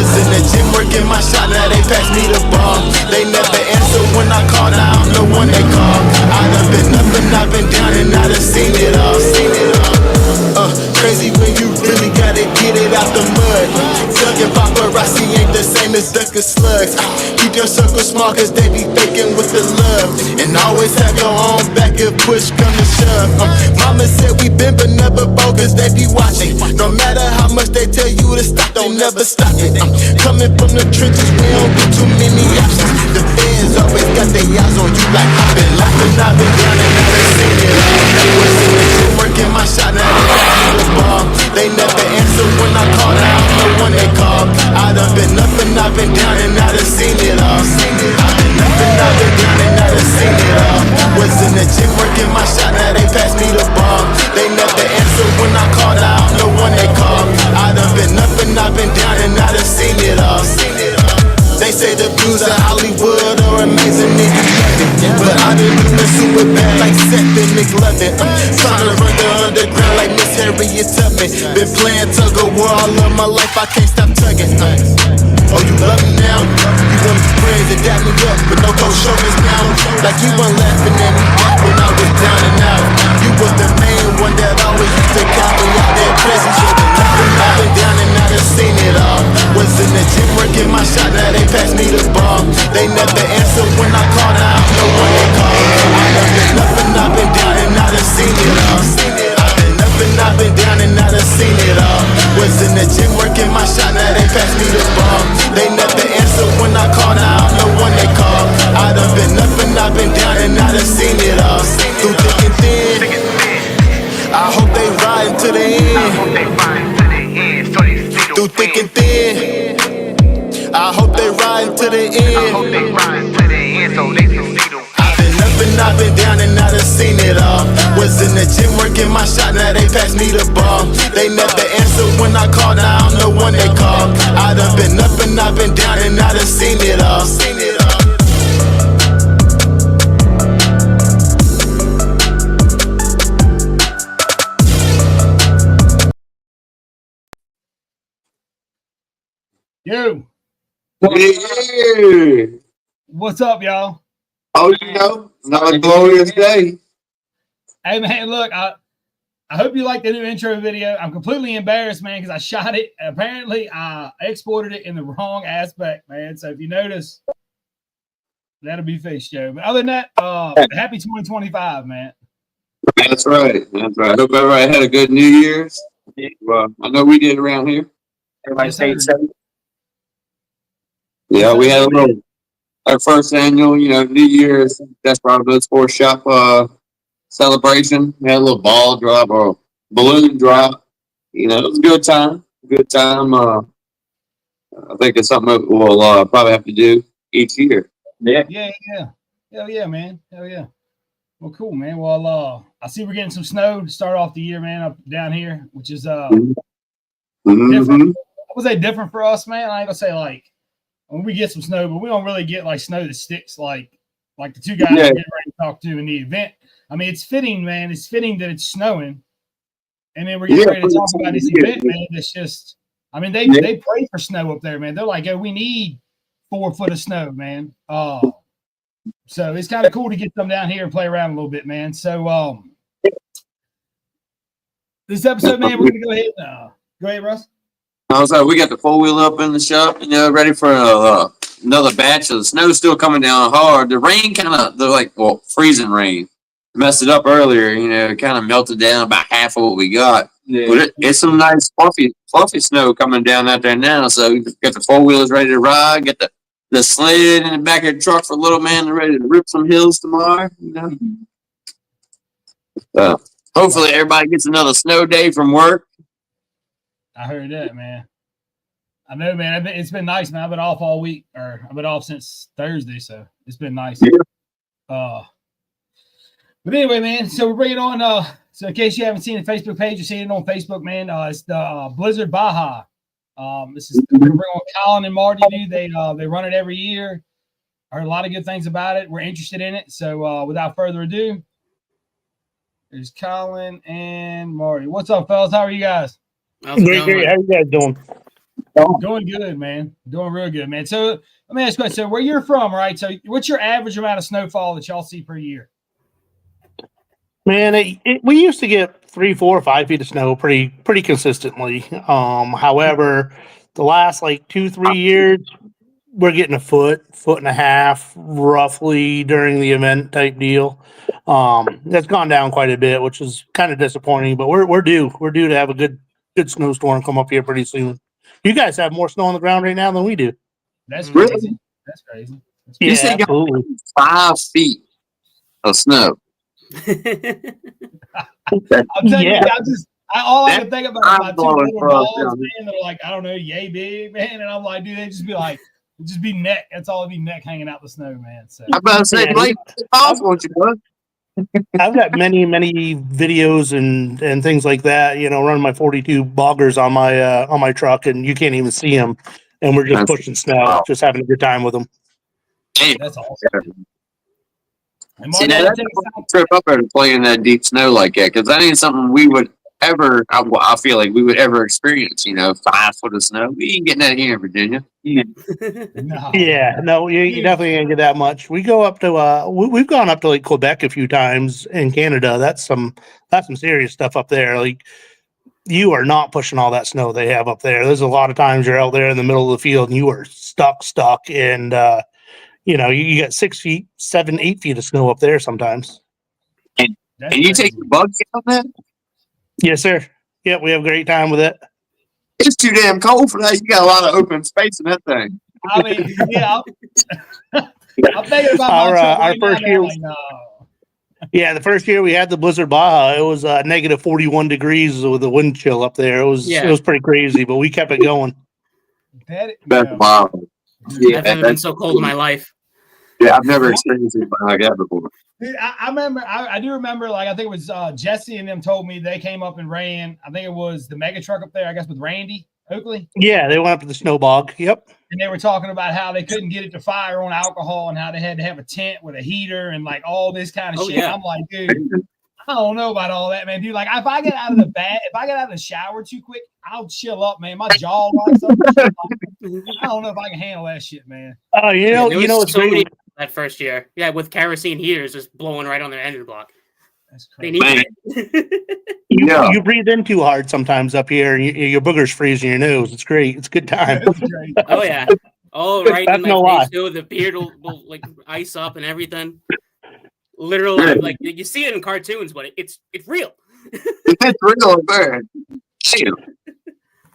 Was in the gym working my shot, now they pass me the ball. They never answer when I call, now I'm the one they call. I done been up and I've been down and I done seen it all, crazy when you really gotta get it out the mud. Ducking paparazzi ain't the same as ducking slugs. Keep your circle small cause they be faking with the love. And always have your own back if push come to shove. Mama said we been but never bogus, they be watching. No matter how much they tell you to stop, they never stop it. Coming from the trenches, we don't get too many options. The fans always got their eyes on you like I've been laughing, I've been down and I done seen it all. Was in the gym working my shot, now they pass me the ball. They never answer when I call, now I'm the one they call. I done been up and I've been down and I done seen it all. I've been up and I've been down and I done seen it all. Was in the gym working my shot, now they pass me the ball. They never answer when I call, now I'm the one they call. I done been up and I've been down and I done seen it all. They say the views of Hollywood are amazing if you love it, but I been doing super bad like Seth and McLovin. Trying to run the underground like Miss Harriet Tubman. Been playing tug of war all of my life, I can't stop tugging. Oh, you love me now? You wanna be friends and dap me up, but no cold shoulders now. Like you weren't laughing at me back when I was down and out. You was the main one that always used to count me out there crazy. I've been down and I done seen it all. Was in the gym working my shot, now they pass me the ball. They never answer when I call, now I'm the one they call. I done been up and I've been down and I done seen it all. I've been up and I've been down and I done seen it all. Was in the gym working my shot, now they pass me the ball. They never answer when I call, now I'm the one they call. I done been up and I've been down and I done seen it all. Through thick and thin, I hope they ride to the end. Through thick and thin, I hope they ride to the end. So they can see them. I've been up and I've been down and I done seen it all. Was in the gym working my shot, now they pass me the ball. They never answer when I call, now I'm the one they call. I done been up and I've been down and I done seen it all. Yo. Hey. What's up, y'all? Oh, you know, another glorious day. Hey, man, look, I hope you like the new intro video. I'm completely embarrassed, man, because I shot it. Apparently, I exported it in the wrong aspect, man. So if you notice, that'll be fixed, Joe. But other than that, happy 2025, man. That's right. That's right. I hope everybody had a good New Year's. Well, I know we did around here. Everybody stayed safe. Yeah, we had our first annual, New Year's Desperado Sports Shop celebration. We had a little ball drop or balloon drop. It was a good time. Good time. I think it's something that we'll probably have to do each year. Yeah. Hell yeah, man. Hell yeah. Well, cool, man. Well, I see we're getting some snow to start off the year, man, up down here, which is different. I would say different for us, man. I ain't gonna say like when we get some snow, but we don't really get like snow that sticks like the two guys we're getting ready to talk to in the event. I mean, it's fitting, man. It's fitting that it's snowing, and then we're getting ready to talk about this event, man. It's just, I mean, they pray for snow up there, man. They're like, "Oh, we need 4 foot of snow, man." So it's kind of cool to get them down here and play around a little bit, man. So this episode, man, we're gonna go ahead. Go ahead, Russ. I was like, we got the 4-wheel up in the shop, ready for another batch. Of the snow's still coming down hard. The rain freezing rain messed it up earlier. Kind of melted down about half of what we got. Yeah. But it's some nice fluffy snow coming down out there now. So we got the 4-wheelers ready to ride. Get the sled in the back of the truck for little man ready to rip some hills tomorrow. Hopefully everybody gets another snow day from work. I heard that, man. I know, man. It's been nice, man. I've been off all week, or I've been off since Thursday, so it's been nice. Yeah. But anyway, man. So we're bringing on. So in case you haven't seen the Facebook page, you're seeing it on Facebook, man. It's the Blizzard Baja. This is we're bringing on Colin and Marty. They run it every year. I heard a lot of good things about it. We're interested in it. So without further ado, there's Colin and Marty. What's up, fellas? How are you guys? Great. How you guys doing? Doing good, man. Doing real good, man. So let me ask you a question. So where you're from, right? So what's your average amount of snowfall that y'all see per year? Man, we used to get 3, 4, 5 feet of snow pretty consistently. However, the last like 2, 3 years, we're getting a foot and a half, roughly during the event type deal. That's gone down quite a bit, which is kind of disappointing. But we're due to have a good snowstorm come up here pretty soon. You guys have more snow on the ground right now than we do. That's crazy. That's crazy. You said you got 5 feet of snow. I'm telling you, all I can think about is my 2 little dogs, man, that are like, I don't know, yay big, man. And I'm like, dude, they just be like, just be neck. That's all it'd be, neck hanging out the snow, man. So I'm about to say, Blake, won't you, bud? I've got many videos and things like that. Running my 42 boggers on my truck, and you can't even see them. And we're just pushing snow, just having a good time with them. Hey, that's awesome. See, now that's a trip up there to play in that deep snow like that, because that ain't something we would ever, I feel like we would ever experience, 5 foot of snow. We ain't getting that here in Virginia. No. Yeah, no, you definitely ain't get that much. We go up to, we've gone up to like Quebec a few times in Canada. That's some serious stuff up there. Like, you are not pushing all that snow they have up there. There's a lot of times you're out there in the middle of the field and you are stuck, and you got 6 feet, 7, 8 feet of snow up there sometimes. And you take the bugs out of that? Yes, sir. Yeah, we have a great time with it. It's too damn cold for that. You got a lot of open space in that thing. I mean, yeah. I'm thinking about our first year. Like, no. Yeah, the first year we had the Blizzard Baja, it was negative 41 degrees with the wind chill up there. It was pretty crazy, but we kept it going. That's wild. Yeah, I've never been so cold in my life. Yeah, I've never experienced anything like that before. Dude, I remember. I do remember. Like, I think it was Jesse and them told me they came up and ran. I think it was the mega truck up there. I guess with Randy Oakley. Yeah, they went up to the snow bog. Yep. And they were talking about how they couldn't get it to fire on alcohol and how they had to have a tent with a heater and like all this kind of shit. Yeah. I'm like, dude, I don't know about all that, man. Dude, like if I get out of the shower too quick, I'll chill up, man. My jaw locks up. I don't know if I can handle that shit, man. Oh, it's so many that first year. Yeah, with kerosene heaters just blowing right on their engine block. That's crazy. They need it. You breathe in too hard sometimes up here, and your boogers freeze in your nose. It's great. It's a good time. Oh yeah. Oh right. That's no lie. The beard will like ice up and everything. Literally, like you see it in cartoons, but it's real. It's real, man.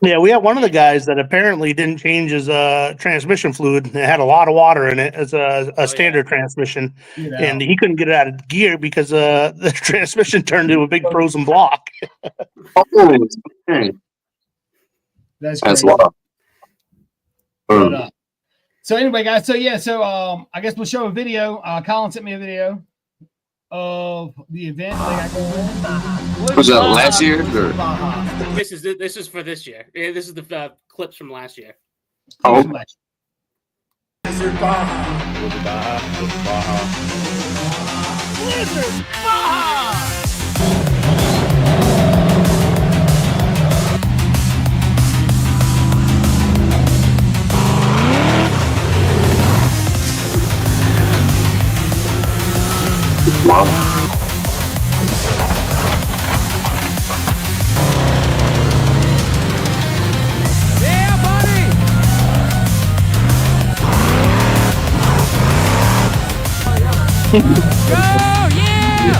Yeah, we had one of the guys that apparently didn't change his transmission fluid. It had a lot of water in it as a standard transmission, and he couldn't get it out of gear because the transmission turned into a big frozen block. That's wild. But, so anyway, guys, so I guess we'll show a video. Colin sent me a video of the event they got going on. Was that last year? Or? This is for this year. Yeah, this is the clips from last year. Oh. Blizzard Baja. Blizzard Baja. Blizzard Baja. Wow. Yeah, buddy. Go, yeah.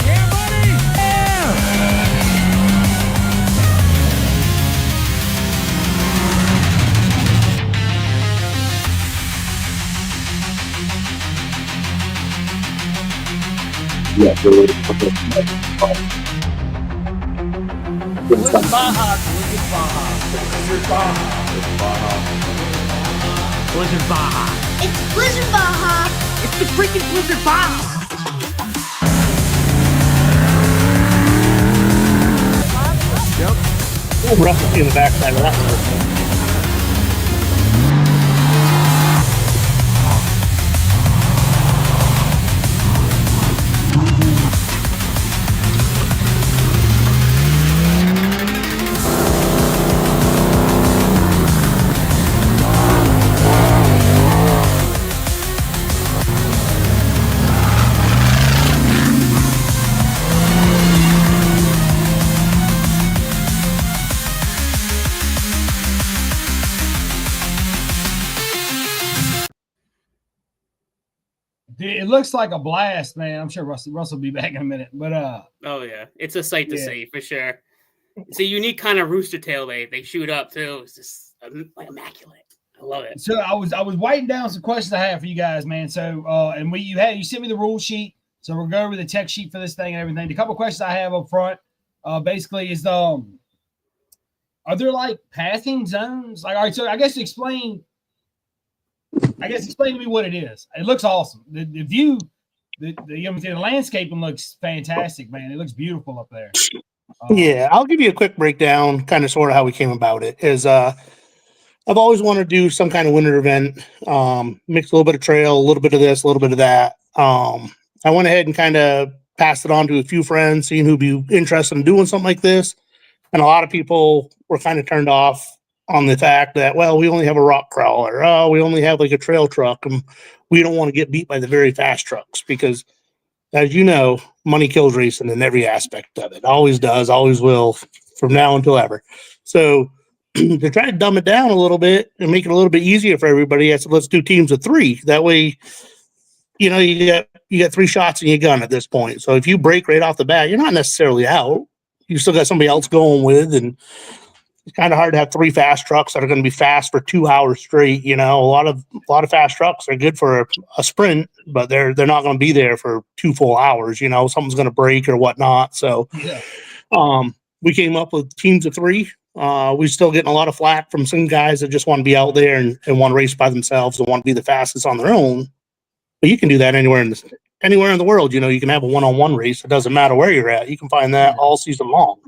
Yeah, buddy. Yeah. Yeah, Blizzard Baja. Blizzard Baja. Blizzard Baja. Blizzard Baja. It's Blizzard Baja. It's the freaking Blizzard Baja. Yep. Rough to see the backside of that. It looks like a blast, man. I'm sure Russ will be back in a minute. But oh yeah, it's a sight to Yeah. see for sure. It's a unique kind of rooster tail they shoot up too. It's just like immaculate. I love it. so I was writing down some questions I have for you guys, man. So and you sent me the rule sheet, so we'll go over the tech sheet for this thing and everything. The couple questions I have up front, basically is are there like passing zones? Like, all right, so I guess explain to me what it is. It looks awesome. The view, the landscaping looks fantastic, man. It looks beautiful up there. Yeah, I'll give you a quick breakdown, kind of sort of how we came about it. I've always wanted to do some kind of winter event, mix a little bit of trail, a little bit of this, a little bit of that. I went ahead and kind of passed it on to a few friends, seeing who'd be interested in doing something like this. And a lot of people were kind of turned off on the fact that, well, we only have a rock crawler. Oh, we only have like a trail truck, and we don't want to get beat by the very fast trucks because, as you know, money kills racing in every aspect of it. Always does, always will, from now until ever. So to try to dumb it down a little bit and make it a little bit easier for everybody, I said, let's do teams of 3. That way, you know, you got 3 shots in your gun at this point. So if you break right off the bat, you're not necessarily out. You still got somebody else going with, and it's kind of hard to have 3 fast trucks that are going to be fast for 2 hours straight. You know, a lot of fast trucks are good for a sprint, but they're not going to be there for 2 full hours. You know, something's going to break or whatnot. So, we came up with teams of 3. We're still getting a lot of flack from some guys that just want to be out there and want to race by themselves and want to be the fastest on their own. But you can do that anywhere in the world. You know, you can have a one-on-one race. It doesn't matter where you're at. You can find that all season long.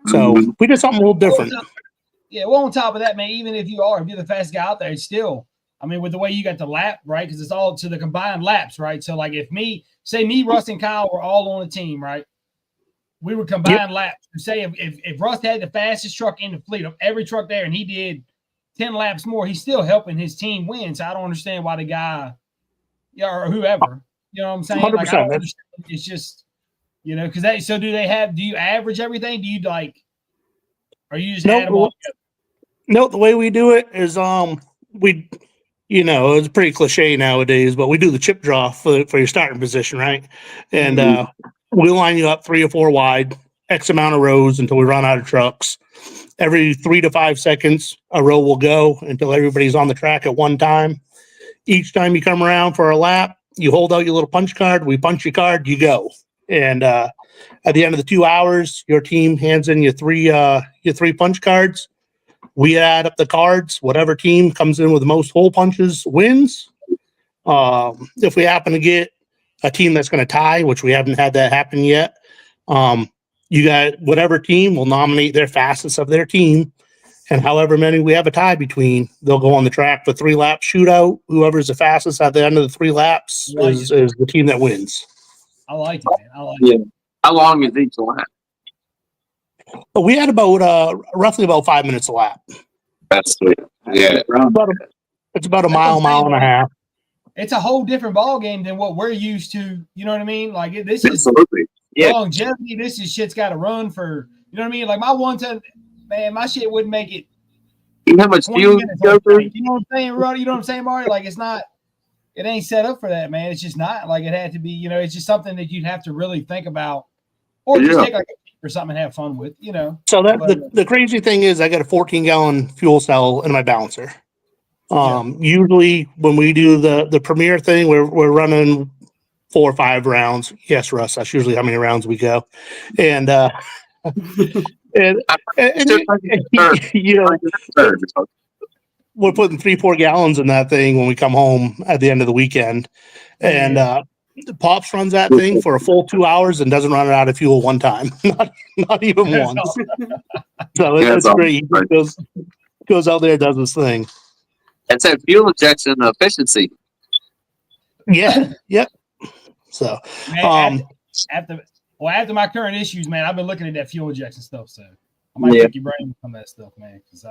So we did something a little different. Yeah, well, on top of that, man, even if you're the fastest guy out there, it's still, I mean, with the way you got the lap, right? Because it's all to the combined laps, right? So, like, if me, Russ, and Kyle were all on a team, right? We would combine laps. Say if Russ had the fastest truck in the fleet of every truck there, and he did 10 laps more, he's still helping his team win. So I don't understand why the guy, or whoever, you know what I'm saying? 100%. Like, I don't understand. It's just, you know, because do you average everything? Do you or you just add them all together? No, the way we do it is we, you know, it's pretty cliche nowadays, but we do the chip draw for your starting position, right? And we'll line you up 3 or 4 wide, X amount of rows until we run out of trucks. Every 3 to 5 seconds, a row will go until everybody's on the track at one time. Each time you come around for a lap, you hold out your little punch card. We punch your card, you go. And at the end of the 2 hours, your team hands in your 3 punch cards. We add up the cards. Whatever team comes in with the most hole punches wins. If we happen to get a team that's going to tie, which we haven't had that happen yet, you got whatever team will nominate their fastest of their team, and however many we have a tie between, they'll go on the track for 3 lap shootout. Whoever's the fastest at the end of the 3 laps is the team that wins. I like it, man. I like it. How long is each lap? We had about roughly about 5 minutes a lap. That's sweet. Yeah. It's about a mile and a half. It's a whole different ball game than what we're used to. You know what I mean? Like, this is longevity. This is shit's got to run for, you know what I mean? Like, my 110, man, my shit wouldn't make it. You know how much fuel you go through? You know what I'm saying, Roddy? You know what I'm saying, Mario? Like, it ain't set up for that, man. It's just not. Like, it had to be, you know, it's just something that you'd have to really think about, or just take like a or something and have fun with, you know. So the crazy thing is I got a 14-gallon fuel cell in my balancer. Usually when we do the premier thing, we're running 4 or 5 rounds. Yes, Russ, that's usually how many rounds we go. And you know, we're putting 3-4 gallons in that thing when we come home at the end of the weekend. And Pops runs that thing for a full 2 hours and doesn't run it out of fuel one time. not even once. So it's great. He goes out there and does his thing. That's that fuel injection efficiency. Yeah. Yep. So, man, after my current issues, man, I've been looking at that fuel injection stuff. So I might pick your brain on that stuff, man. Because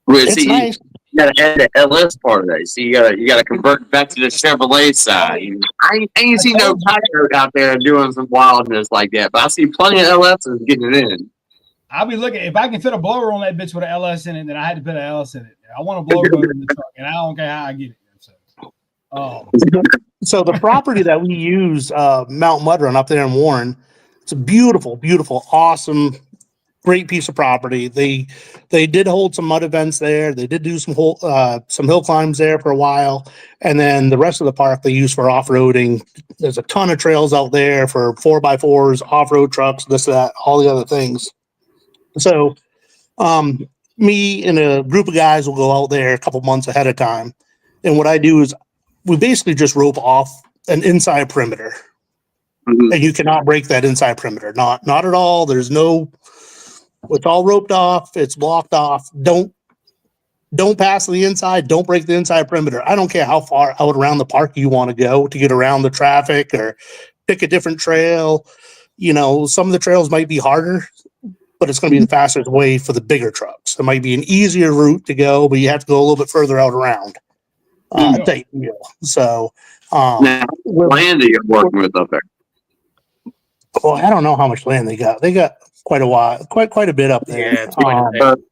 it's nice. You got to add the LS part of that. So you got to convert back to the Chevrolet side. I ain't seen no pilot out there doing some wildness like that, but I see plenty of LSs getting it in. I'll be looking if I can fit a blower on that bitch with an LS in it. Then I had to put an LS in it. I want a blower motor in the truck, and I don't care how I get it. So, So the property that we use, Mount Mud Run up there in Warren, it's a beautiful, beautiful, awesome, great piece of property. They did hold some mud events there. They did do some hill climbs there for a while, and then the rest of the park they use for off-roading. There's a ton of trails out there for 4x4s, off-road trucks, this, that, all the other things. So, me and a group of guys will go out there a couple months ahead of time, and what I do is we basically just rope off an inside perimeter, and you cannot break that inside perimeter. Not at all. There's no. It's all roped off. It's blocked off. Don't pass the inside. Don't break the inside perimeter. I don't care how far out around the park you want to go to get around the traffic or pick a different trail. You know, some of the trails might be harder, but it's going to be the fastest way for the bigger trucks. It might be an easier route to go, but you have to go a little bit further out around. Type deal. So, now, what land are you working with up there? Well, I don't know how much land they got. They got quite a bit up there. Yeah, it's quite a bit.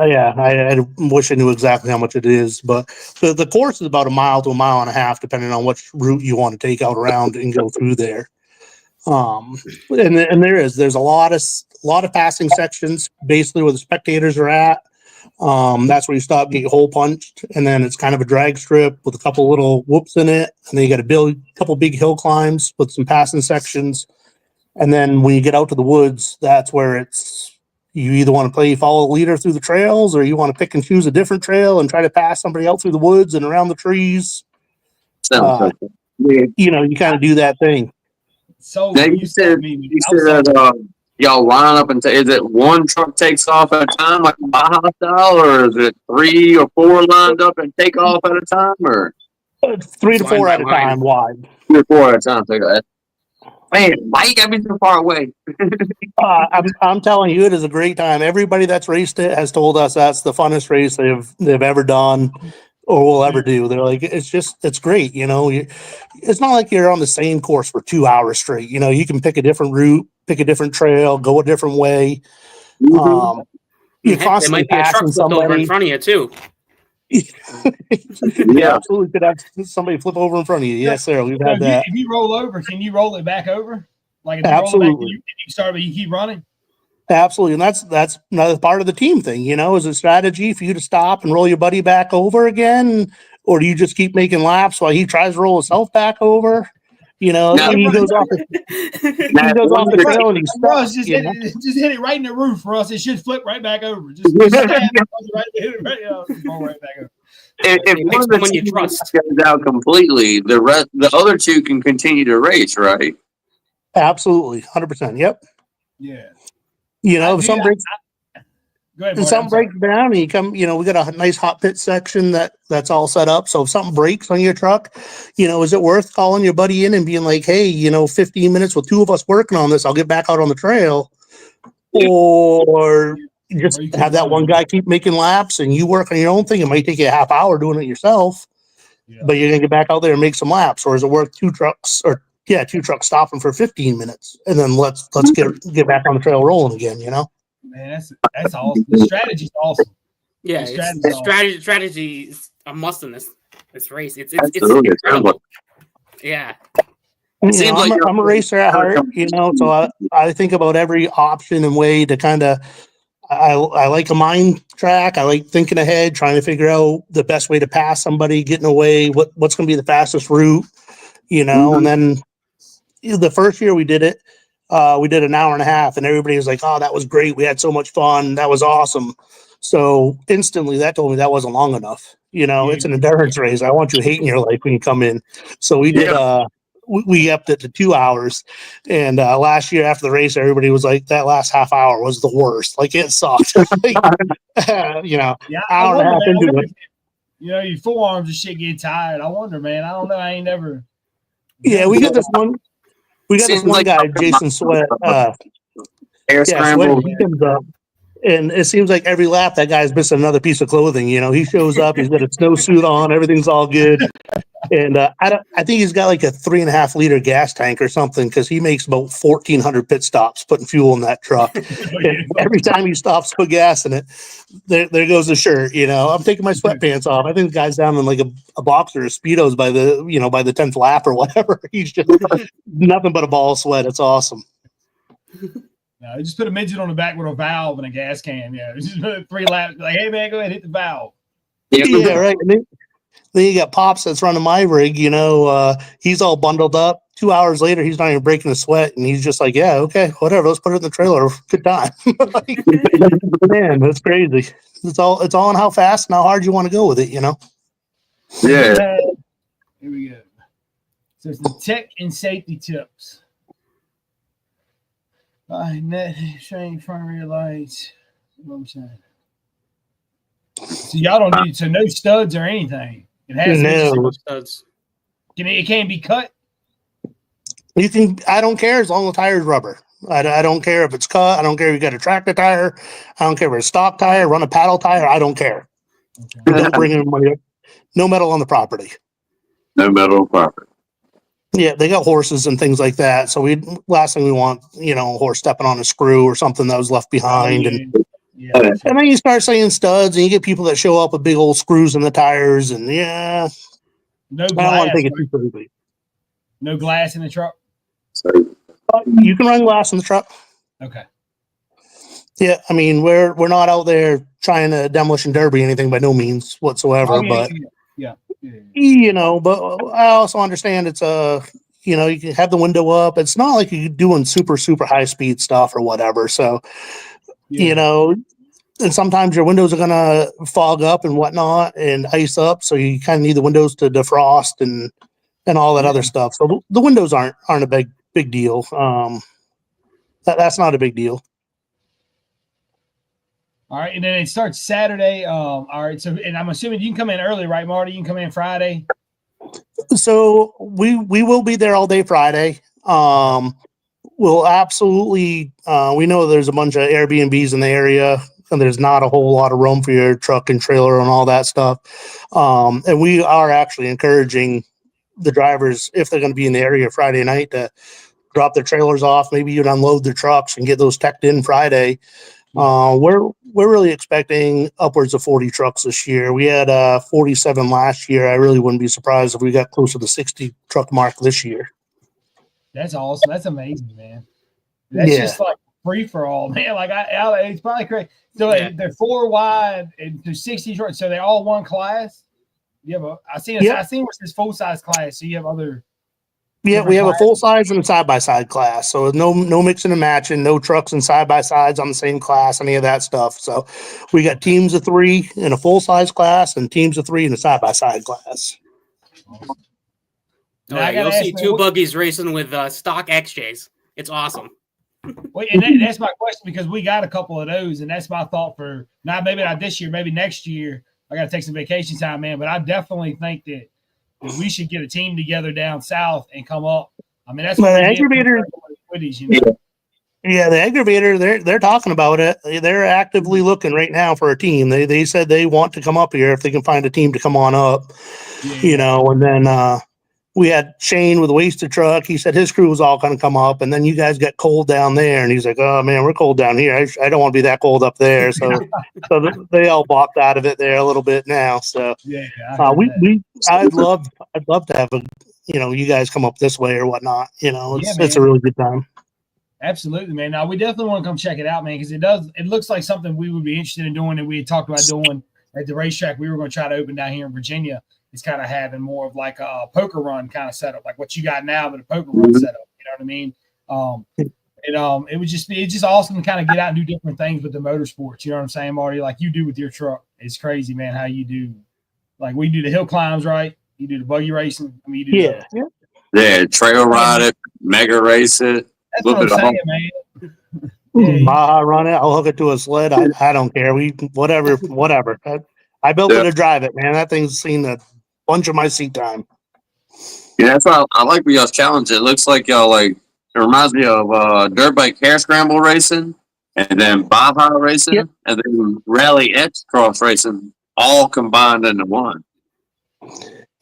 Yeah, I wish I knew exactly how much it is, but the course is about a mile to a mile and a half, depending on which route you want to take out around and go through there. And there's a lot of passing sections, basically where the spectators are at. That's where you stop, get your hole punched, and then it's kind of a drag strip with a couple little whoops in it, and then you got a couple big hill climbs with some passing sections. And then when you get out to the woods, that's where you either want to follow the leader through the trails, or you want to pick and choose a different trail and try to pass somebody out through the woods and around the trees. Sounds You know, you kind of do that thing. So now you said y'all line up and is it one truck takes off at a time like Baja style, or is it 3 or 4 lined up and take off at a time, or 3 to 4 at a time wide? 3 or 4 at a time. Take off. Man, why you got me so far away? I'm telling you, it is a great time. Everybody that's raced it has told us that's the funnest race they've ever done or will ever do. They're like, it's great. You know, it's not like you're on the same course for 2 hours straight. You know, you can pick a different route, pick a different trail, go a different way. You constantly there might be a truck flipped over in front of you too. Yeah, absolutely. Could have somebody flip over in front of you. Yes, sir. We've had that. If you roll over, can you roll it back over? Like if absolutely. You roll it back, you start, but you keep running. Absolutely, and that's another part of the team thing. You know, is a strategy for you to stop and roll your buddy back over again, or do you just keep making laps while he tries to roll himself back over? You know, he goes off the trail and he's stuck. Just hit it right in the roof for us. It should flip right back over. Just right back over. If one of the teams goes out completely, the other two can continue to race, right? Absolutely, 100%. Yep. Yeah. You know, if something breaks, go ahead, if something breaks down, and you come, you know, we got a nice hot pit section that's all set up. So if something breaks on your truck, you know, is it worth calling your buddy in and being like, hey, you know, 15 minutes with 2 of us working on this, I'll get back out on the trail, or just have that one guy keep making laps and you work on your own thing. It might take you a half hour doing it yourself, but you're gonna get back out there and make some laps. Or is it worth 2 trucks stopping for 15 minutes and then let's get back on the trail rolling again, you know? Man, that's awesome. The strategy's awesome. Yeah, strategy is a must in this race. It's incredible. Yeah. You know, I'm a racer at heart, you know, so I think about every option and way to kind of I like a mind track. I like thinking ahead, trying to figure out the best way to pass somebody, getting away, what's going to be the fastest route, you know. And then the first year we did it, we did an hour and a half, and everybody was like, "Oh, that was great. We had so much fun. That was awesome." So instantly, that told me that wasn't long enough. You know, it's an endurance race. I want you hating your life when you come in. So we did. We upped it to 2 hours, and last year after the race, everybody was like, "That last half hour was the worst. Like it sucked." You know, hour and a half into it. You know, your forearms and shit get tired. I wonder, man. I don't know. I ain't never. Yeah, we got this one. We got this one guy, Jason Sweat. Sweat, he comes up, and it seems like every lap that guy's missing another piece of clothing. You know, he shows up, he's got a snowsuit on, everything's all good, And I think he's got like a 3.5 liter gas tank or something because he makes about 1,400 pit stops putting fuel in that truck. And every time he stops to put gas in it, there goes the shirt. I'm taking my sweatpants off. I think the guy's down in like a boxer or speedos by the 10th lap or whatever. He's just nothing but a ball of sweat. It's awesome. No, just put a midget on the back with a valve and a gas can. Yeah, just put 3 laps. Like, hey man, go ahead, hit the valve. Yeah, right. And then you got Pops that's running my rig. He's all bundled up. 2 hours later, he's not even breaking a sweat, and he's just like, "Yeah, okay, whatever. Let's put it in the trailer. Good time." Man, that's crazy. It's all on how fast and how hard you want to go with it. Yeah. Here we go. So it's the tech and safety tips. Net showing front rear lights. What I'm saying. So y'all don't need no studs or anything. It has No studs. It can't be cut. You can. I don't care as long as the tire's rubber. I don't care if it's cut. I don't care if you got a tractor tire. I don't care if it's a stock tire, run a paddle tire. I don't care. Okay. Don't bring in money. No metal on the property. No metal on property. Yeah, they got horses and things like that. So last thing we want, a horse stepping on a screw or something that was left behind. And then you start saying studs, and you get people that show up with big old screws in the tires, and no I don't glass. want to take it too seriously. No glass in the truck. So You can run glass in the truck. Okay. Yeah, I mean we're not out there trying to demolition derby anything by no means whatsoever, but. Yeah. But I also understand it's you can have the window up. It's not like you're doing super, super high speed stuff or whatever. So, and sometimes your windows are going to fog up and whatnot and ice up. So you kind of need the windows to defrost and all that other stuff. So the windows aren't a big deal. That's not a big deal. All right, and then it starts Saturday. All right, so and I'm assuming you can come in early, right, Marty? You can come in Friday. So we will be there all day Friday. We'll absolutely. We know there's a bunch of Airbnbs in the area, and there's not a whole lot of room for your truck and trailer and all that stuff. And we are actually encouraging the drivers, if they're going to be in the area Friday night, to drop their trailers off. Maybe you'd unload their trucks and get those teched in Friday. We're really expecting upwards of 40 trucks this year. We had 47 last year. I really wouldn't be surprised if we got close to the 60 truck mark this year. That's awesome. That's amazing, man. That's just like free for all, man. Like it's probably crazy. So they're 4 wide and to 60 short. So they're all one class. I seen what's this full size class. So you have other. Yeah, we have a full size and a side by side class. So no mixing and matching, no trucks and side by sides on the same class, any of that stuff. So we got teams of 3 in a full size class and teams of 3 in a side by side class. You'll see 2 buggies racing with stock XJs. It's awesome. Well, and that's my question, because we got a couple of those, and that's my thought for maybe not this year, maybe next year. I got to take some vacation time, man. But I definitely think that we should get a team together down south and come up. I mean, that's what the aggravator. Yeah, the aggravator. They're talking about it. They're actively looking right now for a team. They said they want to come up here if they can find a team to come on up. And then we had Shane with the wasted truck. He said his crew was all going to come up, and then you guys got cold down there, and he's like, "Oh man, we're cold down here. I don't want to be that cold up there." So, they all balked out of it there a little bit now. So, I'd love to have you guys come up this way or whatnot. It's a really good time. Absolutely, man. Now we definitely want to come check it out, man, because it looks like something we would be interested in doing, and we had talked about doing at the racetrack. We were going to try to open down here in Virginia. It's kind of having more of like a poker run kind of setup, like what you got now, but a poker run setup. You know what I mean? It would just be awesome to kind of get out and do different things with the motorsports. You know what I'm saying, Marty? Like you do with your truck. It's crazy, man, how you do. Like we do the hill climbs, right? You do the buggy racing. I mean, you do trail ride it, mega race it. That's what I'm saying, man. Baja run it. I'll hook it to a sled. I don't care. Whatever. I built it to drive it, man. That thing's seen a bunch of my seat time. Yeah, that's why I like y'all's challenge. It looks like y'all it reminds me of dirt bike hair scramble racing, and then Baja racing, and then Rally X cross racing, all combined into one.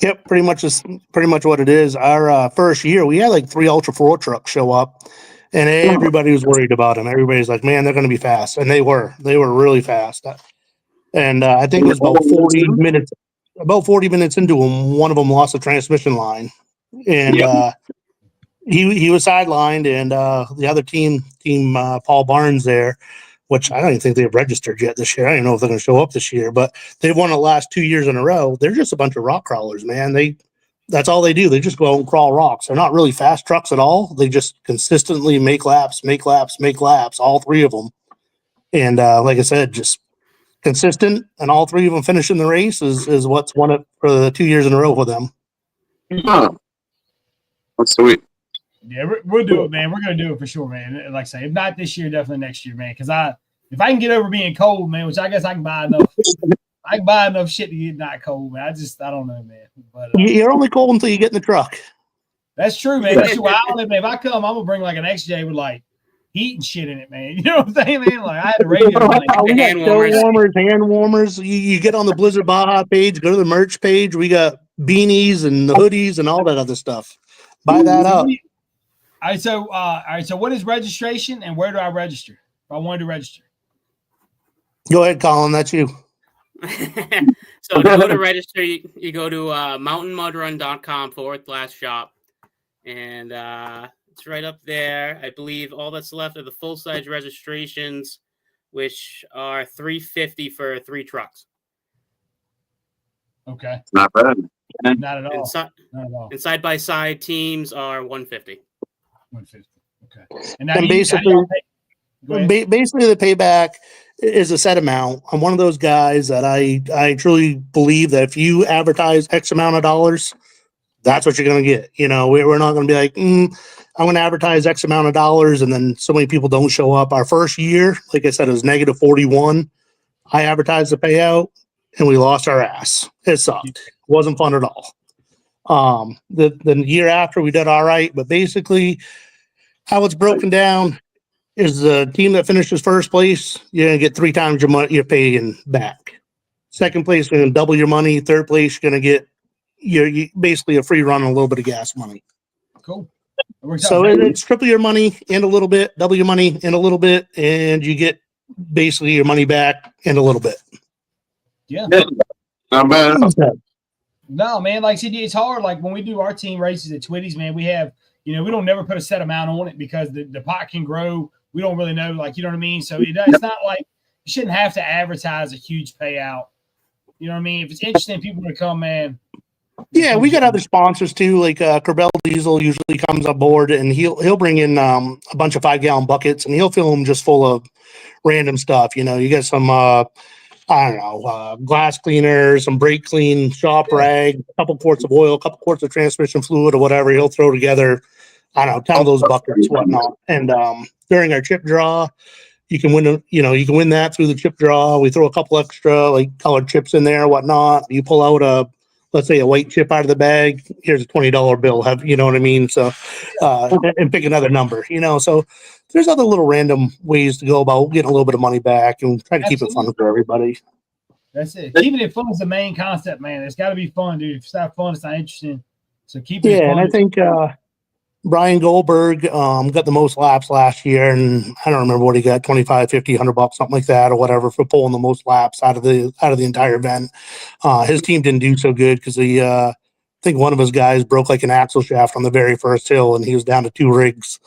Yep, pretty much what it is. Our first year, we had like 3 Ultra 4 trucks show up, and everybody was worried about them. Everybody's like, "Man, they're going to be fast," and they were. They were really fast. And I think it was about 40 minutes. About 40 minutes into them, one of them lost a transmission line, and he was sidelined, and the other team Paul Barnes there, which I don't even think they've registered yet this year. I don't know if they're going to show up this year, but they've won the last 2 years in a row. They're just a bunch of rock crawlers, man. That's all they do. They just go out and crawl rocks. They're not really fast trucks at all. They just consistently make laps, all 3 of them. And like I said, just consistent, and all 3 of them finishing the race is what's won it for the 2 years in a row with them. Oh, that's sweet. Yeah, we'll do it, man. We're gonna do it for sure, man. Like I say, if not this year, definitely next year, man. Because if I can get over being cold, man, which I guess I can buy enough. I can buy enough shit to get not cold, man. I don't know, man. But You're only cold until you get in the truck. that's true, man. That's true. I don't know, man. If I come, I'm gonna bring like an XJ with like heat and shit in it, man. You know what I'm saying, man? Like I had the radio. We got Hand warmers. hand warmers. You get on the Blizzard Baja page, go to the merch page. We got beanies and the hoodies and all that other stuff. Buy that up. All right, so what is registration and where do I register if I wanted to register? Go ahead, Colin. That's you. So to go to register, you go to mountainmudrun.com/shop, and it's right up there. I believe all that's left are the full-size registrations, which are $350 for 3 trucks. Okay. Not bad. Not at all. Not at all. And side-by-side teams are $150. 150. Okay. And basically the payback is a set amount. I'm one of those guys that I truly believe that if you advertise X amount of dollars, that's what you're going to get. You know, we're not going to be like, I'm going to advertise X amount of dollars, and then so many people don't show up. Our first year, like I said, it was negative 41. I advertised the payout, and we lost our ass. It sucked. It wasn't fun at all. The year after, we did all right, but basically how it's broken down is the team that finishes first place, you're going to get 3 times your money you're paying back. Second place, you're going to double your money. Third place, you're going to get you basically a free run and a little bit of gas money. Cool. So it's triple your money and a little bit, double your money and a little bit, and you get basically your money back and a little bit. Yeah. Not bad. No, man, like I said, it's hard. Like when we do our team races at Twitty's, man, we have, we don't never put a set amount on it because the pot can grow. We don't really know, like, you know what I mean? So it's not like you shouldn't have to advertise a huge payout. You know what I mean? If it's interesting, people want to come, man. Yeah, we got other sponsors too. Like Corbell Diesel usually comes aboard, and he'll bring in a bunch of 5-gallon buckets, and he'll fill them just full of random stuff. You know, you get some glass cleaner, some brake clean, shop rag, a couple quarts of oil, a couple quarts of transmission fluid, or whatever. He'll throw together, 10 of those buckets, whatnot. And during our chip draw, you can win that through the chip draw. We throw a couple extra like colored chips in there, whatnot. You pull out let's say a white chip out of the bag. Here's a $20 bill. You know what I mean? So, and pick another number. So there's other little random ways to go about getting a little bit of money back and try to keep it fun for everybody. That's it. Keeping it fun is the main concept, man. It's got to be fun, dude. If it's not fun, it's not interesting. So keep it fun. Yeah, and I think Brian Goldberg got the most laps last year, and I don't remember what he got, 25, 50, $100, something like that, or whatever, for pulling the most laps out of the entire event. His team didn't do so good because I think one of his guys broke like an axle shaft on the very first hill, and he was down to 2 rigs.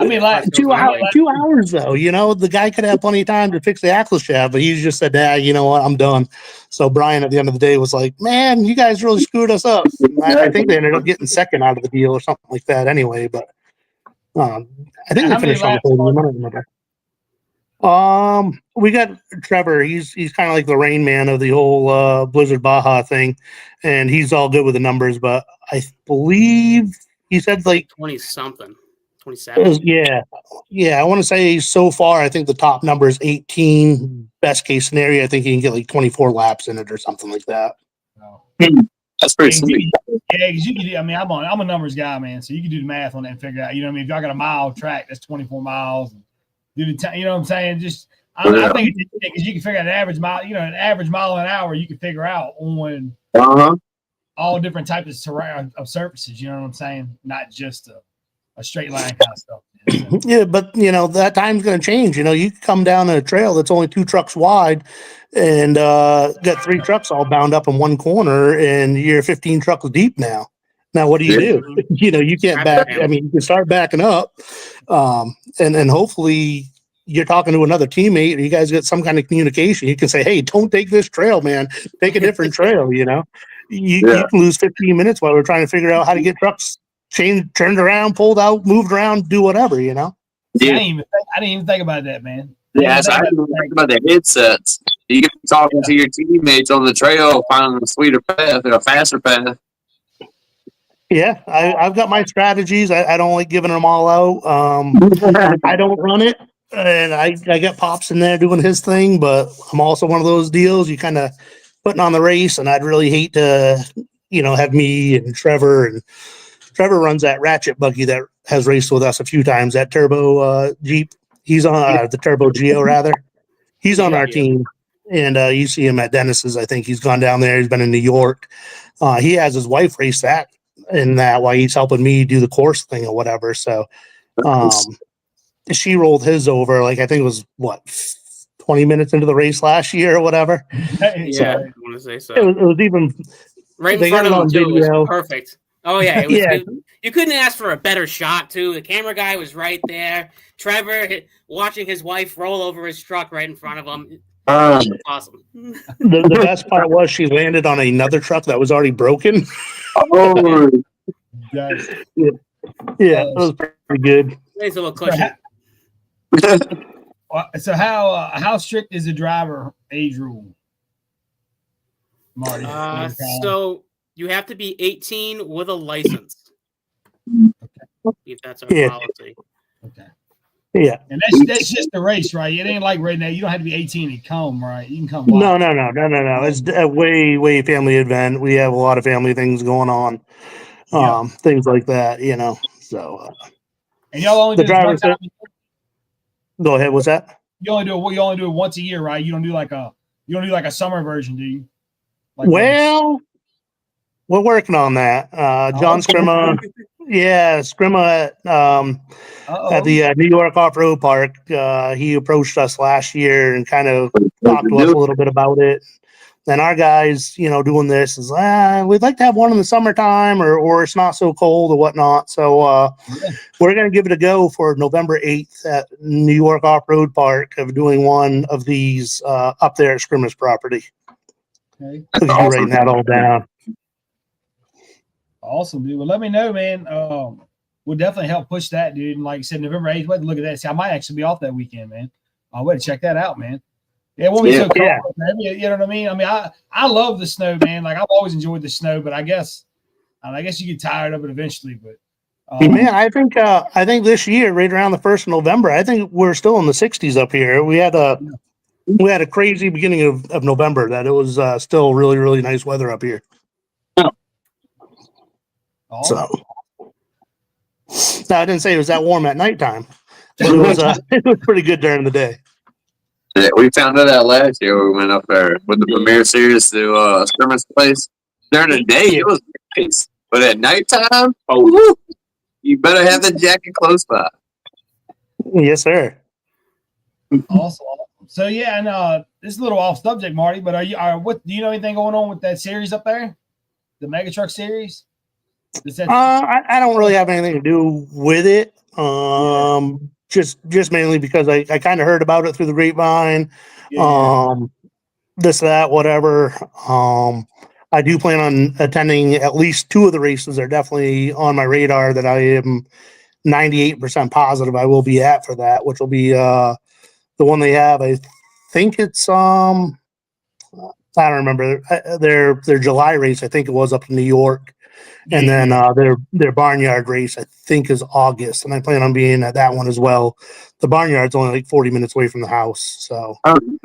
Like 2 hours though. The guy could have plenty of time to fix the axle shaft, but he just said, you know what, I'm done. So Brian at the end of the day was like, man, you guys really screwed us up. I think they ended up getting second out of the deal or something like that anyway, but I think they finished on the podium. I don't remember. We got Trevor. He's kind of like the Rain Man of the whole Blizzard Baja thing, and he's all good with the numbers, but I believe he said like 20-something. 27. Yeah. I want to say so far, I think the top number is 18. Best case scenario, I think you can get like 24 laps in it or something like that. Oh. That's pretty sweet. Yeah, because you can do. I'm a numbers guy, man. So you can do the math on that and figure out. If y'all got a mile track, that's 24 miles. Do the you know what I'm saying? Just I think it's because you can figure out an average mile, an average mile an hour, you can figure out on all different types of terrain of surfaces. You know what I'm saying? Not just a straight line kind of stuff. Yeah, but that time's going to change. You come down a trail that's only 2 trucks wide, and got 3 trucks all bound up in one corner, and you're 15 trucks deep now. Now, what do you do? You can't back. I mean, you can start backing up, and hopefully you're talking to another teammate, or you guys get some kind of communication. You can say, "Hey, don't take this trail, man. Take a different trail." You can lose 15 minutes while we're trying to figure out how to get trucks changed, turned around, pulled out, moved around, do whatever. Yeah. I didn't even think about that, man. Yeah, so I didn't think about the headsets. You get talking to your teammates on the trail, finding a sweeter path or a faster path. Yeah, I've got my strategies. I don't like giving them all out. I don't run it, and I got Pops in there doing his thing, but I'm also one of those deals you kind of putting on the race, and I'd really hate to, have me and Trevor runs that ratchet buggy that has raced with us a few times, that turbo Jeep. He's on the turbo Geo rather. He's on our team, and you see him at Dennis's. I think he's gone down there. He's been in New York. He has his wife race that. And that while he's helping me do the course thing or whatever. So she rolled his over, like I think it was 20 minutes into the race last year or whatever. Yeah, I want to say so. It was even right in front of him too. It was perfect. Oh yeah, you couldn't ask for a better shot too. The camera guy was right there. Trevor watching his wife roll over his truck right in front of him. Awesome. The best part was she landed on another truck that was already broken. Oh, yeah, it was pretty good. Nice little cushion. So how strict is the driver age rule, Marty? So you have to be 18 with a license. If that's our policy. Okay. Yeah, and that's just the race, right? It ain't like right now. You don't have to be 18 to come, right? You can come. No. It's a way family event. We have a lot of family things going on, things like that. So. And y'all only do driver said, go ahead. What's that? You only do it once a year, right? You don't do like a summer version, do you? We're working on that. John Scrimma. Yeah, Scrimma at the New York Off-Road Park. He approached us last year and kind of talked to us a little bit about it. And our guys, doing this is, we'd like to have one in the summertime or it's not so cold or whatnot. So we're going to give it a go for November 8th at New York Off-Road Park of doing one of these up there at Scrimma's property. Okay. So you're writing that all down. Awesome, dude. Well, let me know, man. We'll definitely help push that, dude. And like I said, November 8th, we'll have to look at that. See, I might actually be off that weekend, man. I'll wait to check that out, man. Yeah, it won't be so cold. Yeah. You know what I mean? I mean, I love the snow, man. Like I've always enjoyed the snow, but I guess you get tired of it eventually. But man, I think this year, right around the 1st of November, I think we're still in the 60s up here. We had a crazy beginning of November that it was still really, really nice weather up here. So, no, I didn't say it was that warm at nighttime. But it was pretty good during the day. Yeah, we found that out last year. We went up there with the premiere series to Scrimma's place. During the day, it was nice, but at nighttime, you better have the jacket close by. Yes, sir. Awesome. So yeah, and this is a little off subject, Marty, but what do you know anything going on with that series up there, the Mega Truck series? I don't really have anything to do with it. Just mainly because I kind of heard about it through the grapevine. This, that, whatever. I do plan on attending at least 2 of the races. They're definitely on my radar that I am 98% positive I will be at for that, which will be the one they have. I think it's I don't remember their July race. I think it was up in New York. And then their barnyard race, I think, is August, and I plan on being at that one as well. The barnyard's only like 40 minutes away from the house, so awesome.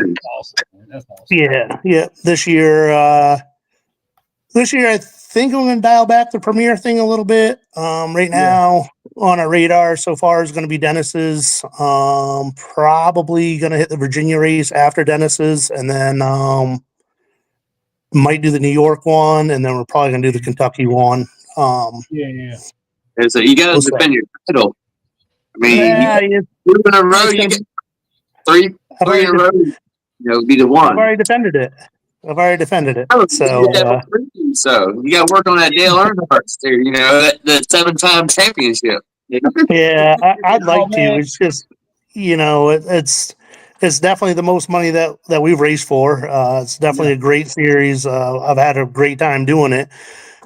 That's awesome. Yeah. This year This year, I think I'm going to dial back the Premier thing a little bit. Right now, on our radar so far is going to be Dennis's. Probably going to hit the Virginia race after Dennis's, and then might do the New York one, and then we're probably going to do the Kentucky one. Yeah. And so you got to defend your title. I mean, two in a row, you get three in a row. Be the one. I've already defended it. So you got to work on that Dale Earnhardt too. The 7-time championship. Yeah, I'd like to. It's just, it's definitely the most money that we've raced for. It's definitely a great series. I've had a great time doing it.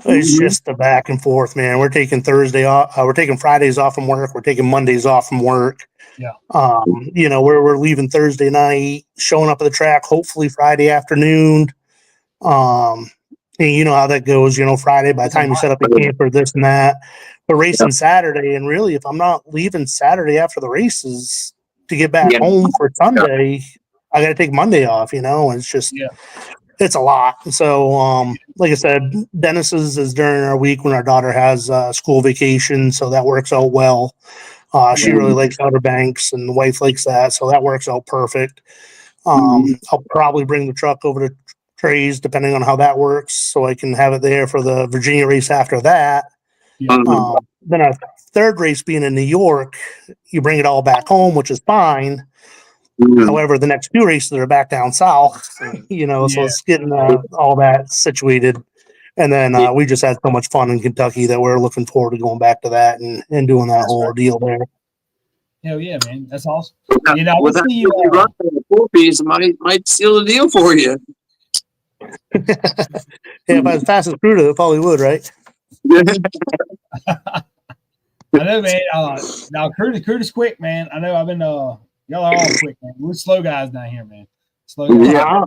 It's just the back and forth, man. We're taking Thursday off. We're taking Fridays off from work. We're taking Mondays off from work. Yeah. We're leaving Thursday night, showing up at the track, hopefully Friday afternoon. And you know how that goes, Friday, by the time you set up the camper, this and that. But racing Saturday, and really, if I'm not leaving Saturday after the races to get back home for Sunday, I got to take Monday off, and it's just, it's a lot. So, like I said, Dennis's is during our week when our daughter has school vacation, so that works out well. She really likes Outer Banks, and the wife likes that, so that works out perfect. I'll probably bring the truck over to Trey's, depending on how that works, so I can have it there for the Virginia race after that. Then our third race being in New York, you bring it all back home, which is fine. However, the next 2 races are back down south, so it's getting all that situated. And then we just had so much fun in Kentucky that we're looking forward to going back to that and doing that whole deal there. Hell yeah, man. That's awesome. With that run for the 4-piece, might seal the deal for you. If I was fast as Crudo, it probably would, right? I know, man. Now Crudo's quick, man. I know. I've been y'all are all quick, man. We're slow guys down here, man. Slow guys. Yeah,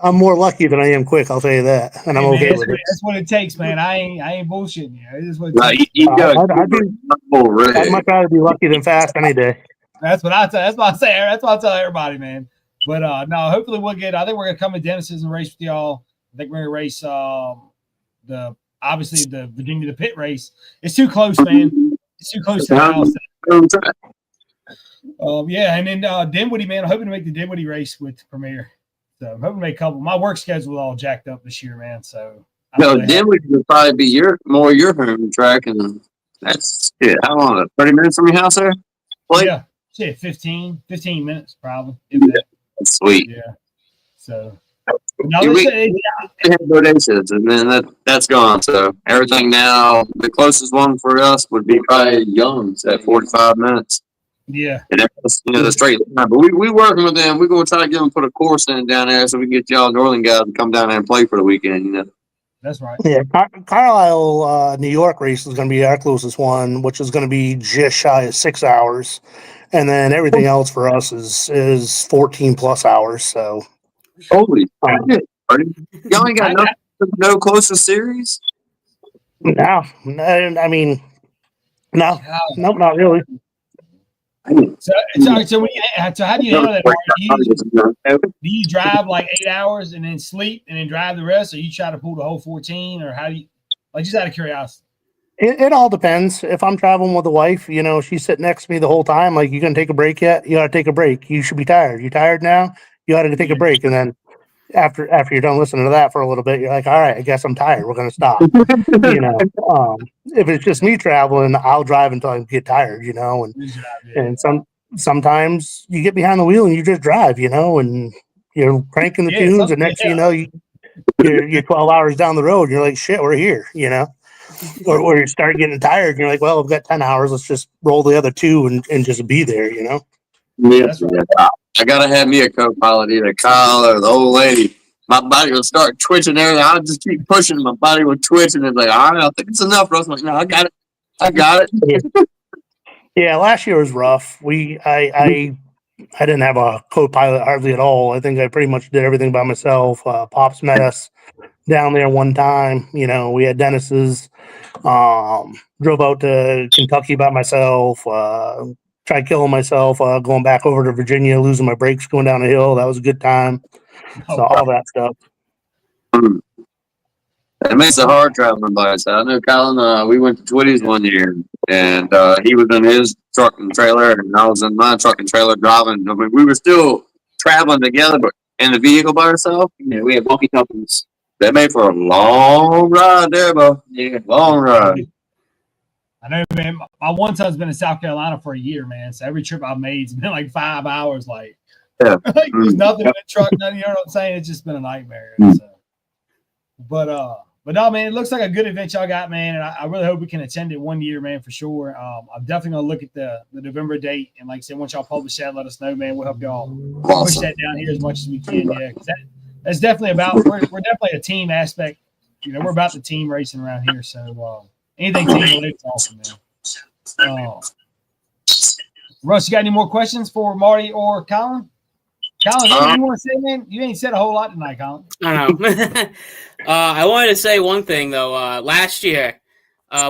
I'm more lucky than I am quick. I'll tell you that, and I'm okay with it. That's what it takes, man. I ain't bullshitting you. It is what it takes. I'd much rather be lucky than fast any day. That's what I tell. That's what I say. That's what I tell everybody, man. But no, hopefully we'll get. I think we're gonna come to Dennis's and race with y'all. I think we're gonna race obviously the Virginia the pit race. It's too close, man. It's too close to the house. And then Dinwiddie, man. I'm hoping to make the Dinwiddie race with Premier. So I'm hoping to make a couple. My work schedule is all jacked up this year, man. So Dinwiddie would probably be your home track, and that's how long? 30 minutes from your house there? Yeah, 15 minutes probably. That's sweet. Yeah. So. We had Bodacious, and then that's gone. So everything now, the closest one for us would be probably Young's at 45 minutes. Yeah. And that's, the straight line. But we working with them. We're going to try to get them put a course in down there so we can get y'all Northern guys to come down there and play for the weekend, That's right. Yeah, Carlisle, New York race is going to be our closest one, which is going to be just shy of 6 hours. And then everything else for us is 14 plus hours. So. Holy shit. Y'all ain't got no closest series? No, I mean, no, not really. So how do you handle that? Do you drive like 8 hours and then sleep and then drive the rest, or you try to pull the whole 14, or how do you, just out of curiosity? It all depends. If I'm traveling with the wife, she's sitting next to me the whole time. Like, you gonna take a break yet? You gotta take a break. You should be tired. You tired now? You ought to take a break. And then after you're done listening to that for a little bit, you're like, all right, I guess I'm tired. We're going to stop. If it's just me traveling, I'll drive until I get tired, and sometimes you get behind the wheel and you just drive, and you're cranking the tunes, and next thing you know, you're 12 hours down the road and you're like, shit, we're here, or you start getting tired and you're like, well, I've got 10 hours. Let's just roll the other 2 and just be there, Yeah, that's right. I gotta have me a co-pilot, either Kyle or the old lady. My body will start twitching there. I'll just keep pushing. My body will twitch, and it's like, all right, I think it's enough, Russ. I'm like, no, I got it. Yeah, last year was rough. I didn't have a co-pilot hardly at all. I think I pretty much did everything by myself. Pops met us down there one time. We had Dennis's. Drove out to Kentucky by myself. Tried killing myself, going back over to Virginia, losing my brakes going down a hill. That was a good time. So all that stuff. It makes it hard traveling by itself. I know Colin, we went to Twitty's one year, and he was in his truck and trailer, and I was in my truck and trailer driving. I mean, we were still traveling together, but in the vehicle by ourselves. You know, we had walkie talkies. That made for a long ride there, bro. Yeah, long ride. I know, man. My one son's been in South Carolina for a year, man. So every trip I've made has been like 5 hours. Like, Yeah. like there's nothing in the truck, nothing. You know what I'm saying? It's just been a nightmare. So. But no, man. It looks like a good event y'all got, man. And I really hope we can attend it one year, man, for sure. I'm definitely gonna look at the November date, and like I said, once y'all publish that, let us know, man. We'll help y'all push that down here as much as we can. Yeah, because that's definitely about. We're definitely a team aspect. You know, we're about the team racing around here. So anything team related is awesome, man. Russ, you got any more questions for Marty or Colin? Colin, anything you want to say, man? You ain't said a whole lot tonight, Colin. I know. I wanted to say one thing, though. Last year,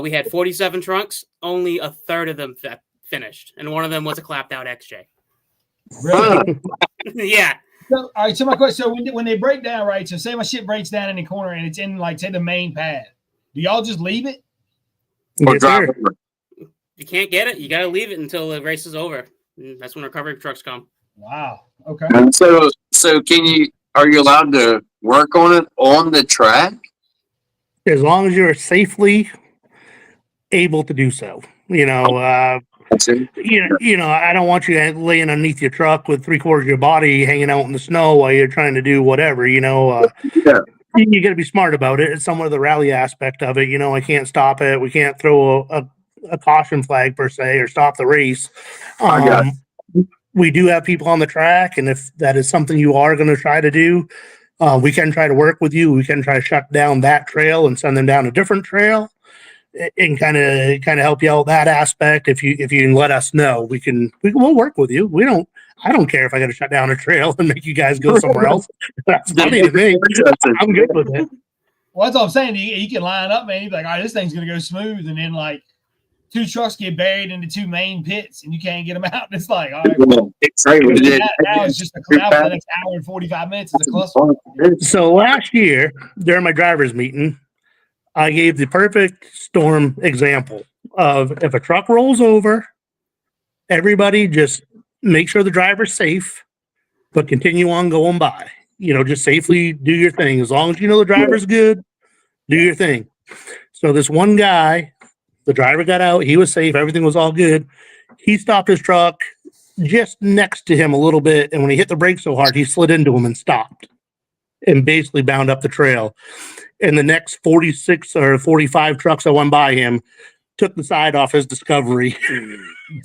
we had 47 trunks. Only a third of them finished. And one of them was a clapped-out XJ. Really? Yeah. So, all right, so my question, so when they break down, right, so say my shit breaks down in the corner and it's in, like, say, the main pad. Do y'all just leave it? Or drive over. You can't get it. You got to leave it until the race is over. And that's when recovery trucks come. Wow. Okay. And so are you allowed to work on it on the track? As long as you're safely able to do so. You know, I don't want you laying underneath your truck with 3/4 of your body hanging out in the snow while you're trying to do whatever, you know. You got to be smart about it. It's somewhat of the rally aspect of it. You know, I can't stop it. We can't throw a caution flag per se or stop the race. We do have people on the track, and if that is something you are going to try to do, we can try to work with you. We can try to shut down that trail and send them down a different trail, and kind of help you out that aspect. If you can let us know, we'll work with you. I don't care if I got to shut down a trail and make you guys go somewhere else. That's funny to me. I'm good with it. Well, that's what I'm saying. You can line up, man. You're like, all right, this thing's going to go smooth, and then like 2 trucks get buried into 2 main pits, and you can't get them out. And it's like, all right, well, now it's just a cloud for the next hour and 45 minutes. It's a cluster. So last year, during my driver's meeting, I gave the perfect storm example of if a truck rolls over, everybody just make sure the driver's safe, but continue on going by. You know, just safely do your thing. As long as you know the driver's good, do your thing. So this one guy, the driver got out, he was safe, everything was all good. He stopped his truck just next to him a little bit, and when he hit the brakes so hard, he slid into him and stopped and basically bound up the trail. And the next 46 or 45 trucks that went by him took the side off his Discovery.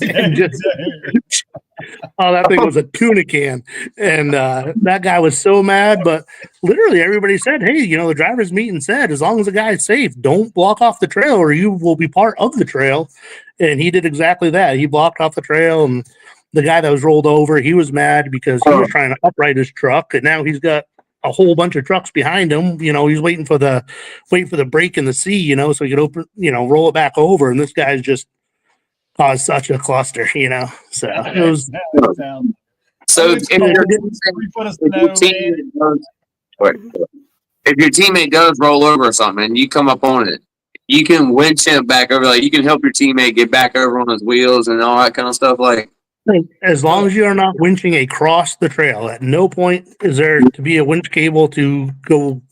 And just, that thing was a tuna can. And that guy was so mad, but literally everybody said, hey, you know, the driver's meeting said, as long as the guy's safe, don't block off the trail or you will be part of the trail. And he did exactly that. He blocked off the trail, and the guy that was rolled over, he was mad because he was trying to upright his truck, and now he's got a whole bunch of trucks behind him. You know, he's waiting for the break in the sea, you know, so he could roll it back over. And this guy's just caused such a cluster, you know. So it was. So if your teammate does roll over or something and you come up on it, you can winch him back over. Like, you can help your teammate get back over on his wheels and all that kind of stuff. Like, as long as you are not winching across the trail, at no point is there to be a winch cable to go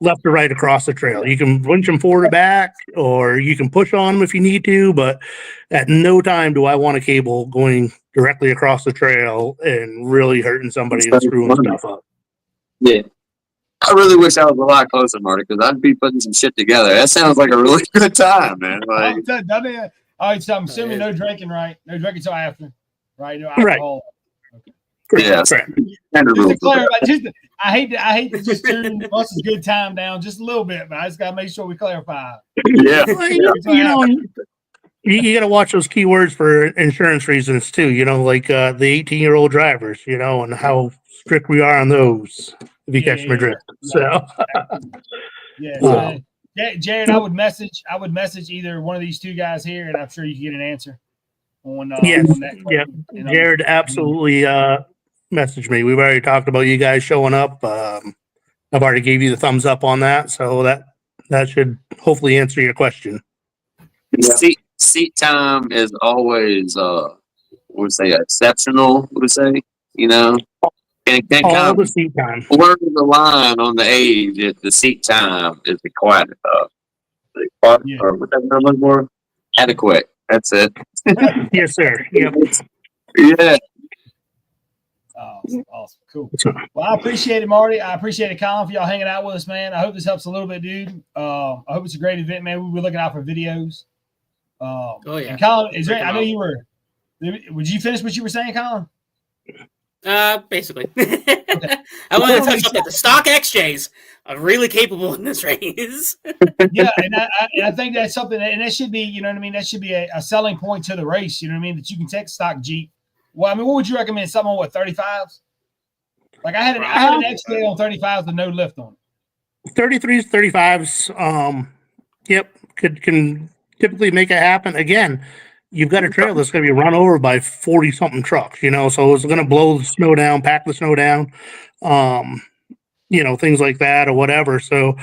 left or right across the trail. You can winch them forward or back, or you can push on them if you need to, but at no time do I want a cable going directly across the trail and really hurting somebody and screwing stuff up. Yeah. I really wish I was a lot closer, Marty, because I'd be putting some shit together. That sounds like a really good time, man. Like, all right, so I'm assuming no drinking, right? No drinking till after, right? No alcohol. Right. Okay. Yeah. Just to clarify, I hate to just turn Russ's good time down just a little bit, but I just got to make sure we clarify. Yeah. You got to watch those keywords for insurance reasons too. You know, like the 18-year-old drivers, you know, and how strict we are on those. If you catch my drift. So Jared, I would message either one of these 2 guys here, and I'm sure you can get an answer on on that. You know? Jared absolutely messaged me. We've already talked about you guys showing up. I've already gave you the thumbs up on that, so that should hopefully answer your question. Seat time is always would say exceptional. Would say and it can All kind the of seat time. blur the line on the age if the seat time is required. Or whatever number more adequate. That's it. Yes, sir. Yep. Yeah. Awesome. Cool. Well, I appreciate it, Marty. I appreciate it, Colin, for y'all hanging out with us, man. I hope this helps a little bit, dude. I hope it's a great event, man. We'll be looking out for videos. Oh yeah. And Colin, is there? I know you were. Would you finish what you were saying, Colin? Basically. I want to touch up that the stock XJs are really capable in this race. Yeah, and I think that's something, and that should be, you know what I mean? That should be a selling point to the race, you know what I mean? That you can take stock Jeep. Well, I mean, what would you recommend? Something on what, 35s? Like I had an XJ on 35s with no lift on it. 33s, 35s, yep, can typically make it happen. Again, you've got a trail that's going to be run over by 40-something trucks, so it's going to blow the snow down, pack the snow down, things like that or whatever. So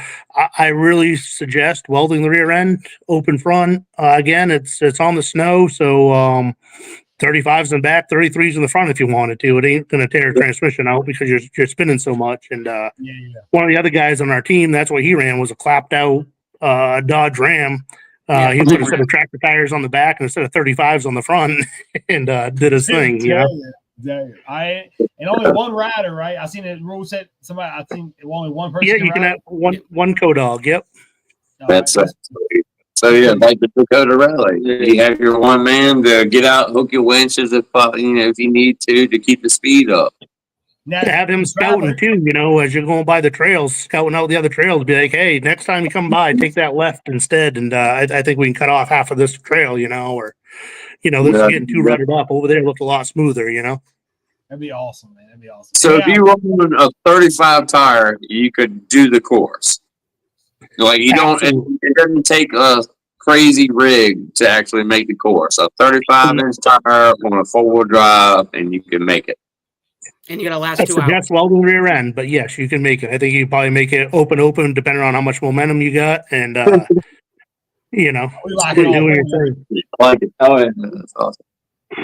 I really suggest welding the rear end, open front. Again, it's on the snow, so 35s in the back, 33s in the front if you wanted to. It ain't going to tear a transmission out because you're spinning so much. And one of the other guys on our team, that's what he ran, was a clapped out Dodge Ram. He put a set of tractor tires on the back and instead of 35s on the front and did his thing. And only one rider, right? I seen the rule set. Somebody, I think only one person. Yeah, you can have one co-dog. Yep. That's right. So yeah, like the Dakota Rally, you have your one man to get out, hook your winches if you need to keep the speed up. Now, to have him scouting too, as you're going by the trails, scouting out the other trails, be like, hey, next time you come by, take that left instead, and I think we can cut off half of this trail, or this is getting too rutted up. Over there looks a lot smoother, That'd be awesome, man. That'd be awesome. So if you run a 35 tire, you could do the course. Like you don't, it doesn't take a crazy rig to actually make the course. A 35-inch tire on a 4-wheel drive, and you can make it. And you got to last 2 hours. That's welding the rear end, but yes, you can make it. I think you can probably make it open, depending on how much momentum you got, and we like doing your thing. I like it. Oh yeah, that's awesome.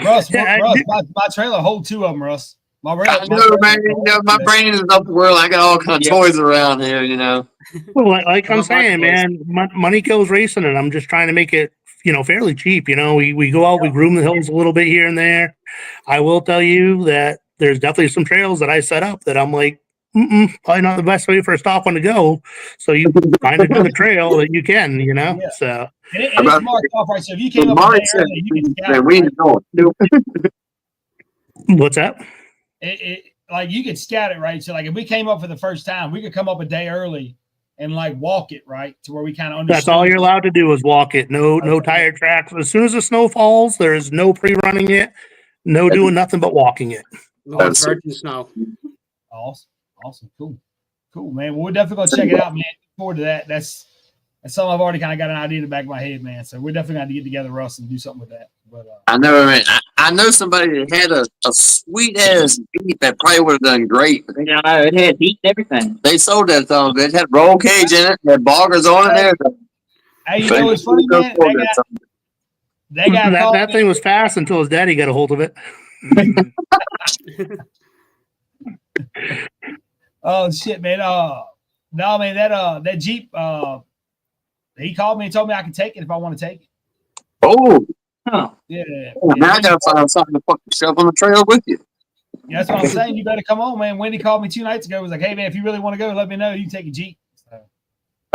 Russ, my trailer hold 2 of them, Russ. My brain is up where I got all kinds of toys around here, Well, like I'm saying, man, money kills racing, and I'm just trying to make it, fairly cheap. We go out, we groom the hills a little bit here and there. I will tell you that there's definitely some trails that I set up that I'm like, probably not the best way for a stock one to go. So you find another trail that you can, So it's marked off right. So if you came up with you can scout it. What's that? Like you could scout it, right? So like if we came up for the first time, we could come up a day early and like walk it, right? To where we kind of understand. That's all you're allowed to do is walk it. No tire tracks. As soon as the snow falls, there is no pre-running it, no doing nothing but walking it. That's virgin snow. Awesome. Cool, man. Well, we're definitely gonna check it out, man. Look forward to that. That's something I've already kind of got an idea in the back of my head, man. So we're definitely gonna have to get together, Russ, and do something with that. But I know, man. I know somebody that had a sweet ass Jeep that probably would have done great. But it had heat and everything. They sold that song. It had roll cage in it. Had boggers on it. There. Hey, it's funny, man. That thing was fast until his daddy got a hold of it. Oh shit, man. No, man, that Jeep, he called me and told me I could take it if I want to take it. Oh, yeah. Now I gotta find something to fucking shove on the trail with you. Yeah, that's what I'm saying. You better come on, man. Wendy called me 2 nights ago. Was like, hey man, if you really want to go, let me know. You can take a Jeep. So.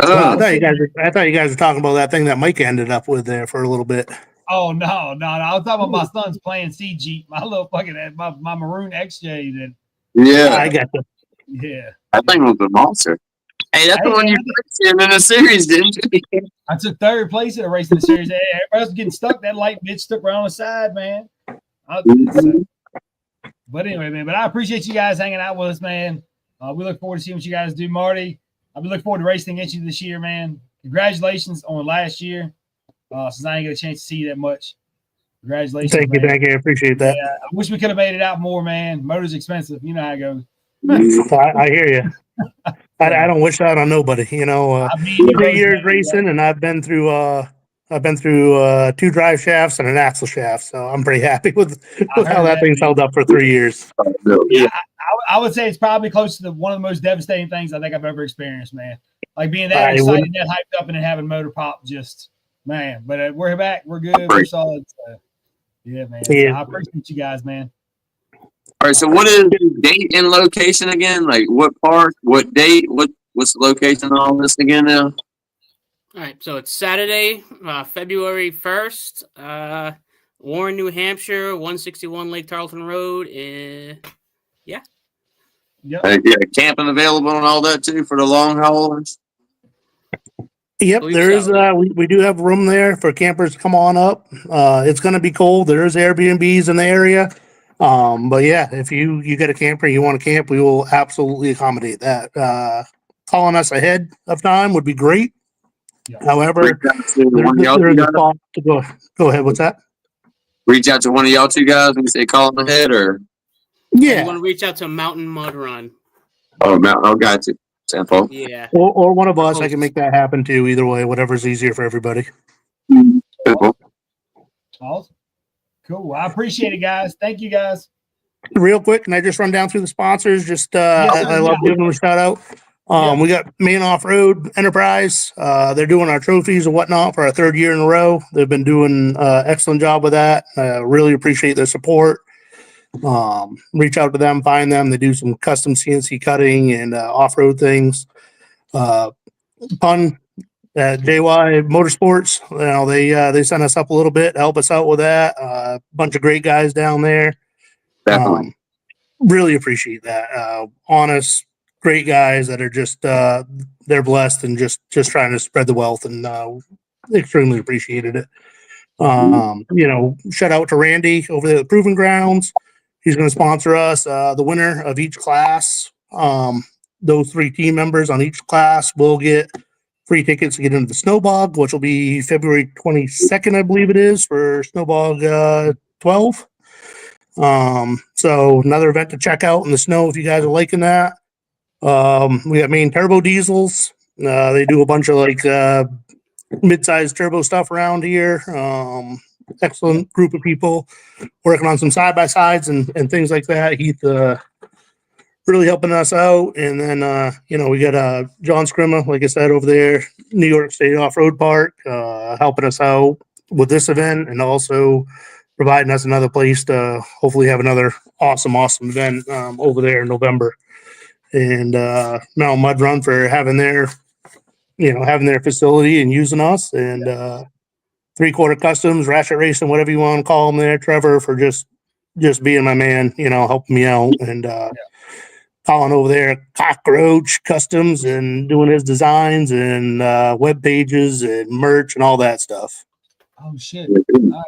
I thought you guys were talking about that thing that Mike ended up with there for a little bit. Oh no. I was talking about my son's playing C Jeep, my little fucking my maroon XJ. That yeah, I got you. Yeah, that thing was a monster. Hey, that's the one you raced in the series, didn't you? I took 3rd place in a race in the series. Hey, everybody was getting stuck. That light bitch stuck right on the side, man. But anyway, man. But I appreciate you guys hanging out with us, man. We look forward to seeing what you guys do, Marty. We look forward to racing against you this year, man. Congratulations on last year. Since I didn't get a chance to see you that much. Congratulations. Thank you. I appreciate that. Yeah, I wish we could have made it out more, man. Motor's expensive. You know how it goes. I hear you. I don't wish that on nobody. You know, I mean, 3 years racing, and I've been through 2 drive shafts and an axle shaft, so I'm pretty happy with how that thing's held up for 3 years. Yeah, I would say it's probably close to one of the most devastating things I think I've ever experienced, man. Like being that excited, that hyped up, and then having motor pop, just man. But we're back, we're good, we're solid. So, yeah, man. So I appreciate you guys, man. All right, so what is date and location again? Like what park, what date, what's the location and all this again now? All right, so it's Saturday, February 1st, Warren, New Hampshire, 161 Lake Tarleton Road. Yeah. Yep. Yeah, camping available and all that too for the long haulers. Yep, there is. We do have room there for campers to come on up. It's going to be cold. There is Airbnbs in the area. But yeah, if you get a camper, you want to camp, we will absolutely accommodate that. Calling us ahead of time would be great. Yep. However, there's a spot to go ahead. What's that? Reach out to one of y'all two guys and say call them ahead, or you want to reach out to Mountain Mud Run. Oh, got you. Sample. Yeah. Or one of us. I can make that happen too. Either way, whatever's easier for everybody. Awesome. Cool. I appreciate it, guys. Thank you, guys. Real quick, can I just run down through the sponsors? Just I love giving them a shout out. We got Main Off Road Enterprise. They're doing our trophies and whatnot for our 3rd year in a row. They've been doing excellent job with that. Really appreciate their support. Reach out to them, find them. They do some custom CNC cutting and off-road things. Pun at JY Motorsports, you know, they sent us up a little bit, help us out with that. Bunch of great guys down there. Definitely. Really appreciate that. Honest, great guys that are just they're blessed and just trying to spread the wealth, and extremely appreciated it. You know, shout out to Randy over there at the Proving Grounds. He's going to sponsor us. The winner of each class, those 3 team members on each class will get free tickets to get into the Snowbog, which will be February 22nd, I believe it is, for Snowbog 12. So another event to check out in the snow if you guys are liking that. We got Main Turbo Diesels. They do a bunch of like mid-sized turbo stuff around here. Excellent group of people working on some side-by-sides and things like that. Heath really helping us out. And then, you know, we got John Scrimma, like I said, over there, New York State Off-Road Park, helping us out with this event, and also providing us another place to hopefully have another awesome event over there in November. And Mountain Mud Run for having their facility and using us, and 3/4 Customs, Ratchet Racing, whatever you want to call them there. Trevor for just being my man, you know, helping me out, and Colin over there, Cockroach Customs, and doing his designs and web pages and merch and all that stuff. Oh shit! All right.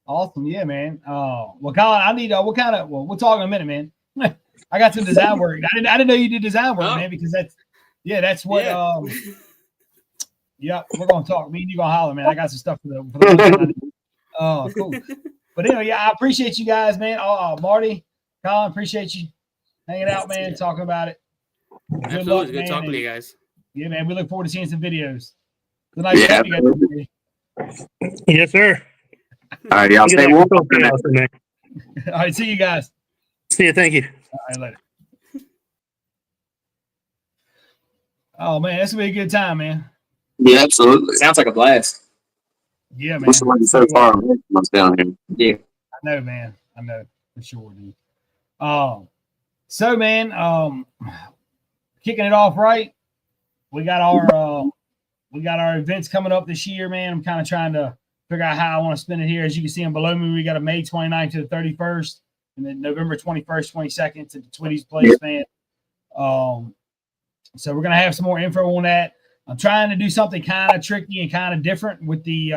Awesome, yeah, man. Well, Colin, I need what kind of? Well, we'll talk in a minute, man. I got some design work. I didn't know you did design work, man, because that's what. Yeah, we're gonna talk. Me and you gonna holler, man. I got some stuff for the oh, cool. But anyway, yeah, I appreciate you guys, man. Marty, Colin, appreciate you hanging out, man, talking about it. Good luck, good talking to you guys. Yeah, man. We look forward to seeing some videos. Good night. Yeah. Yes, sir. All right, y'all stay warm. All right, see you guys. See you. Thank you. All right, later. Oh man, that's gonna be a good time, man. Yeah, absolutely. Sounds like a blast. Yeah, man. What's the one so far away from us down here? Yeah, I know, man. I know for sure, dude. So man, kicking it off right. We got our events coming up this year, man. I'm kind of trying to figure out how I want to spend it here. As you can see in below me, we got a May 29th to the 31st, and then November 21st, 22nd to the Twitty's Place, man. So we're gonna have some more info on that. I'm trying to do something kind of tricky and kind of different with the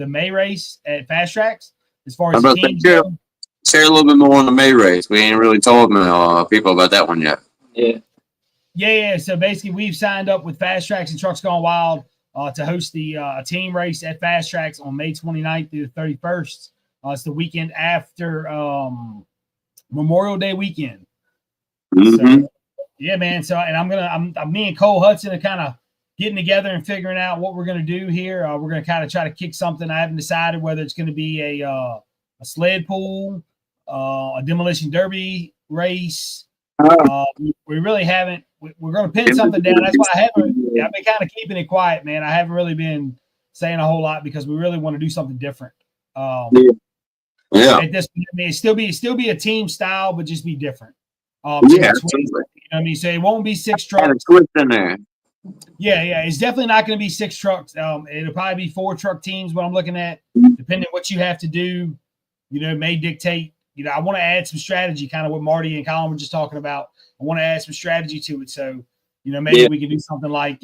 May race at Fast Tracks as far as the teams go. Share a little bit more on the May race. We ain't really told people about that one yet. Yeah. So basically, we've signed up with Fast Tracks and Trucks Gone Wild to host the team race at Fast Tracks on May 29th through the 31st. It's the weekend after Memorial Day weekend. Mm-hmm. Yeah, man. So, and I'm me and Cole Hudson are kind of getting together and figuring out what we're going to do here. We're going to kind of try to kick something. I haven't decided whether it's going to be a sled pull, a demolition derby race. We really haven't. We're going to pin something down. That's why I've been kind of keeping it quiet, man. I haven't really been saying a whole lot because we really want to do something different. At this point, I mean, still be a team style, but just be different. You know what I mean? So it won't be 6 trucks. In there. Yeah. It's definitely not going to be 6 trucks. It'll probably be 4 truck teams. What I'm looking at, depending on what you have to do, may dictate. I want to add some strategy, kind of what Marty and Colin were just talking about. I want to add some strategy to it. So, maybe we can do something like,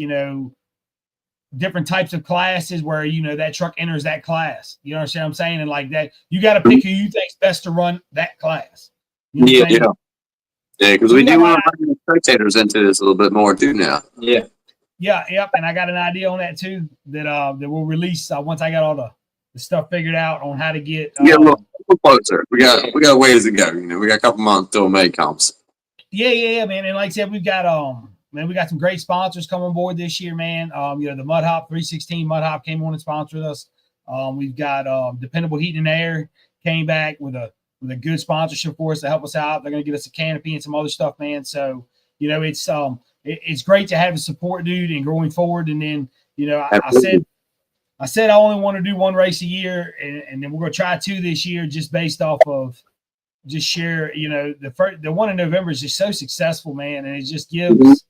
different types of classes where, that truck enters that class. You understand what I'm saying? And like that, you got to pick who you think's best to run that class. Yeah, because we do want to bring the spectators into this a little bit more too now. Yeah. Yep. And I got an idea on that too that we'll release once I got all the stuff figured out on how to get. A little closer. We got ways to go. We got a couple months till May comes. Yeah, man. And like I said, we got some great sponsors coming on board this year, man. The Mud Hop 316 Mud Hop came on and sponsored us. We've got Dependable Heat and Air came back with a good sponsorship for us to help us out. They're going to get us a canopy and some other stuff, man. So, it's great to have a support, dude, and going forward. And then, I said I only want to do 1 race a year, and then we're going to try 2 this year, just based off of just share. The one in November is just so successful, man, and it just gives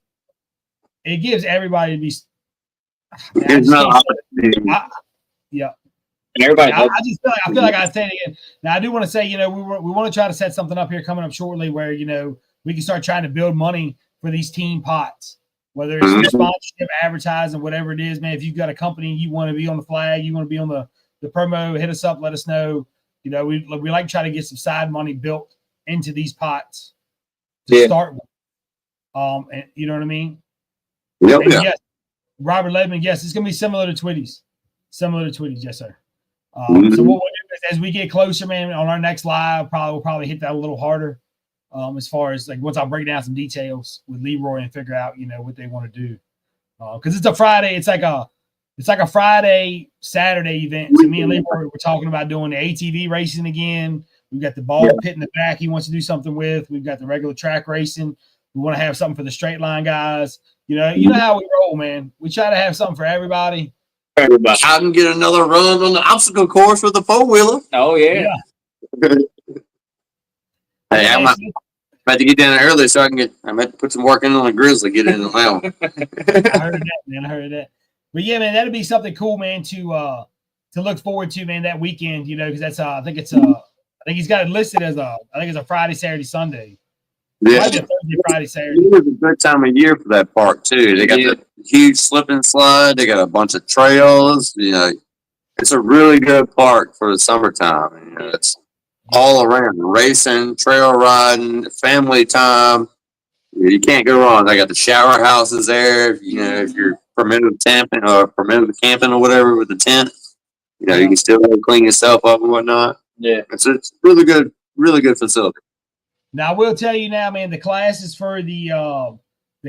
everybody to be. Yeah. Everybody, I feel like I said it again. Now I do want to say, we want to try to set something up here coming up shortly where we can start trying to build money for these team pots, whether it's sponsorship, advertising, whatever it is, man. If you've got a company, you want to be on the flag, you want to be on the promo, hit us up, let us know. We like to try to get some side money built into these pots to start with. And you know what I mean? Yep. Yes, Robert Ledman, yes, it's gonna be similar to Twitty's. Yes, sir. So what we'll do is as we get closer, man, on our next live, we'll probably hit that a little harder. As far as like once I break down some details with Leroy and figure out, what they want to do. Because it's a Friday, it's like a Friday, Saturday event. So me and Leroy were talking about doing the ATV racing again. We've got the ball pit in the back he wants to do something with. We've got the regular track racing. We want to have something for the straight line guys. You know how we roll, man. We try to have something for everybody. I can get another run on the obstacle course with the 4-wheeler. Oh yeah. Hey, I'm about to get down early so I might have to put some work in on the Grizzly, get in the lounge. I heard that. But yeah, man, that'd be something cool, man, to look forward to, man, that weekend, because that's I think he's got it listed as a Friday, Saturday, Sunday. Yeah. Thursday, Friday, Saturday. It was a good time of year for that park too. They got the huge slip and slide. They got a bunch of trails. It's a really good park for the summertime. It's all around racing, trail riding, family time. You can't go wrong. They got the shower houses there. If you're permitted camping or whatever with the tent, you can still clean yourself up and whatnot. Yeah, it's a really good facility. Now, I will tell you now, man, the classes for the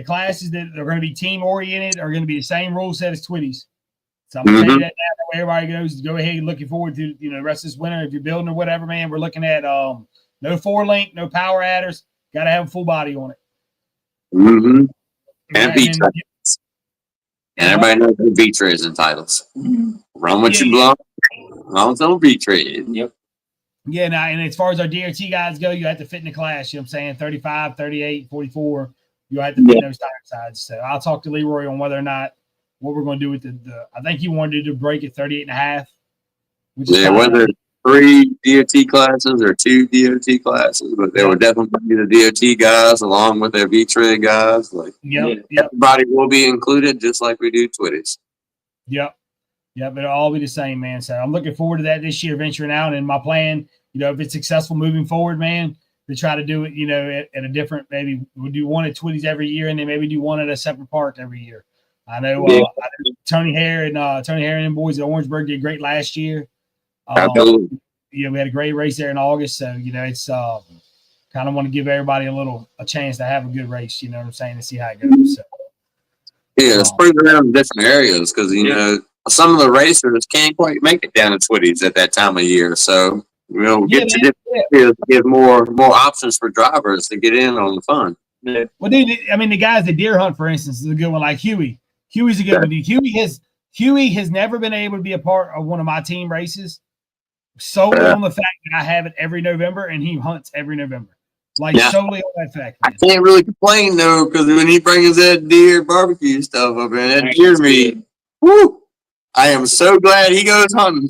classes that are going to be team oriented are going to be the same rule set as Twitty's. So I'm going to tell you that now. That way everybody goes, go ahead and looking forward to the rest of this winter. If you're building or whatever, man, we're looking at no 4-link, no power adders. Got to have a full body on it. Mm-hmm. And V-trays. And everybody knows what V-trays and titles. Run what you blow. Long on V-trays. Yep. Yeah, now, and as far as our DRT guys go, you have to fit in the class. You know what I'm saying? 35, 38, 44. You have to fit those tire sides. So I'll talk to Leroy on whether or not what we're going to do with the I think he wanted to break at 38 and a half. Whether 3 DOT classes or 2 DOT classes, but they would definitely be the DOT guys along with their V-Trig guys. Everybody will be included just like we do Twitties. Yep, it'll all be the same, man. So I'm looking forward to that this year, venturing out. And my plan, if it's successful moving forward, man, to try to do it, at a different, maybe we'll do one at Twitties every year and then maybe do one at a separate park every year. I know Tony Hare and boys at Orangeburg did great last year. Absolutely. We had a great race there in August. So, it's kind kind of want to give everybody a chance to have a good race. You know what I'm saying? And see how it goes. So, Yeah, spread around different areas because you know some of the racers can't quite make it down to Twitties at that time of year. So get to different areas to give more options for drivers to get in on the fun. Yeah. Well, dude, I mean, the guys that deer hunt, for instance, is a good one. Like Huey. Huey's a good one. Dude. Huey has never been able to be a part of one of my team races solely on the fact that I have it every November and he hunts every November. Like solely on that fact. Man. I can't really complain though, because when he brings that deer barbecue stuff up and that deer meat, woo! I am so glad he goes hunting.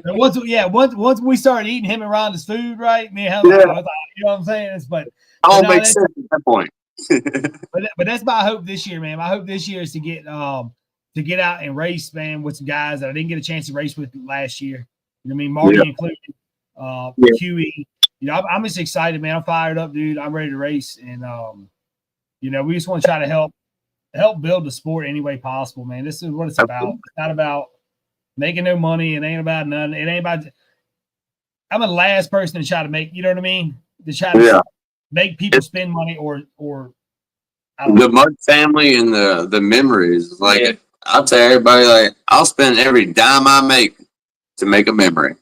once we start eating him and Rhonda's food, right? Me and you know what I'm saying? But all makes sense at that point. but that's my hope this year, man. My hope this year is to get out and race, man, with some guys that I didn't get a chance to race with last year. You know what I mean? Marty included, Huey. You know, I'm just excited, man. I'm fired up, dude. I'm ready to race, and you know, we just want to try to help build the sport any way possible, man. This is what it's about. It's not about making no money. It ain't about nothing. It ain't about. I'm the last person to try to make. You know what I mean? To try to make people spend money or. The Mud family and the memories. Like I'll tell everybody, like I'll spend every dime I make to make a memory.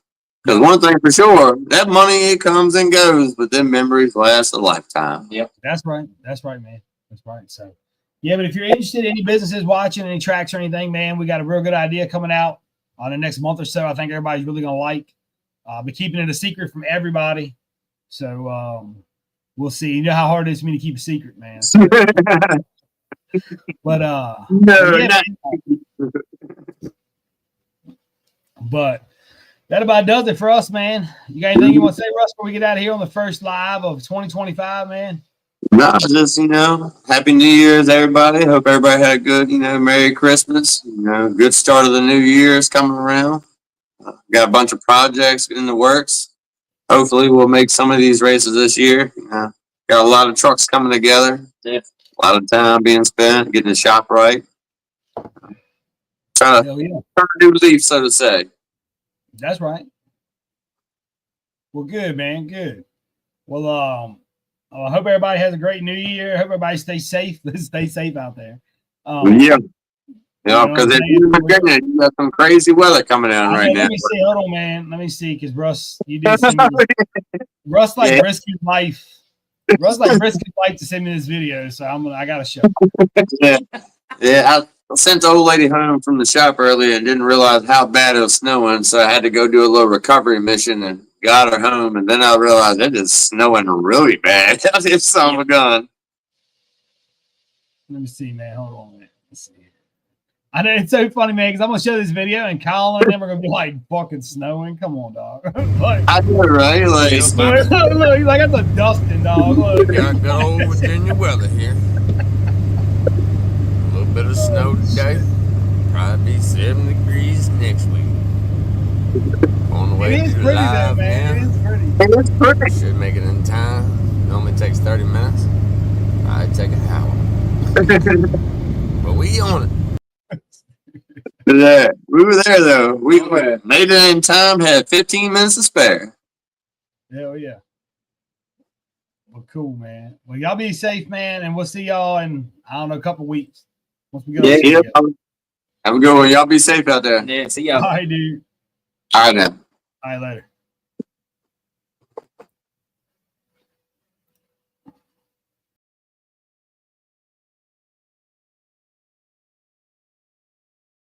Because one thing for sure, that money, it comes and goes, but then memories last a lifetime. Yep. That's right, man. That's right. So, yeah, but if you're interested in any businesses watching, any tracks or anything, man, we got a real good idea coming out on the next month or so. I think everybody's really going to like. But keeping it a secret from everybody. So, we'll see. You know how hard it is for me to keep a secret, man. But that about does it for us, man. You got anything you want to say, Russ, before we get out of here on the first live of 2025, man? No, just, Happy New Year's, everybody. Hope everybody had a good, Merry Christmas. Good start of the new year is coming around. Got a bunch of projects in the works. Hopefully we'll make some of these races this year. Got a lot of trucks coming together. Yeah. A lot of time being spent, getting the shop right. Trying to turn a new leaf, so to say. That's right. Well, good, man. Good. Well, I hope everybody has a great new year. I hope everybody stays safe. Stay safe out there. Because you got some crazy weather coming down right now. Let me see. Hold on, man. Let me see, because Russ, you did send me Russ risked his life. Russ risked his life to send me this video, so I got to show. I sent the old lady home from the shop earlier and didn't realize how bad it was snowing, so I had to go do a little recovery mission and got her home, and then I realized it is snowing really bad. It's son of a gun. Let me see, man. Hold on, man. Let's see. I know it's so funny, man, because I'm gonna show this video and Kyle and them are gonna be like fucking snowing. Come on, dog. I know, right? Look, he's like, that's a dusting, dog. Look. We got good old Virginia weather here. A little bit of snow today. Probably be 7 degrees next week. On the way to the live, man. It is pretty. Should make it in time. Normally takes 30 minutes. I'd take an hour. But we on it. We were there though. We made it in time, had 15 minutes to spare. Hell yeah. Well, cool, man. Well, y'all be safe, man, and we'll see y'all in, I don't know, a couple weeks. Once we go. Have a good one. Y'all be safe out there. Yeah, see y'all. All right, dude. All right, then. All right, later.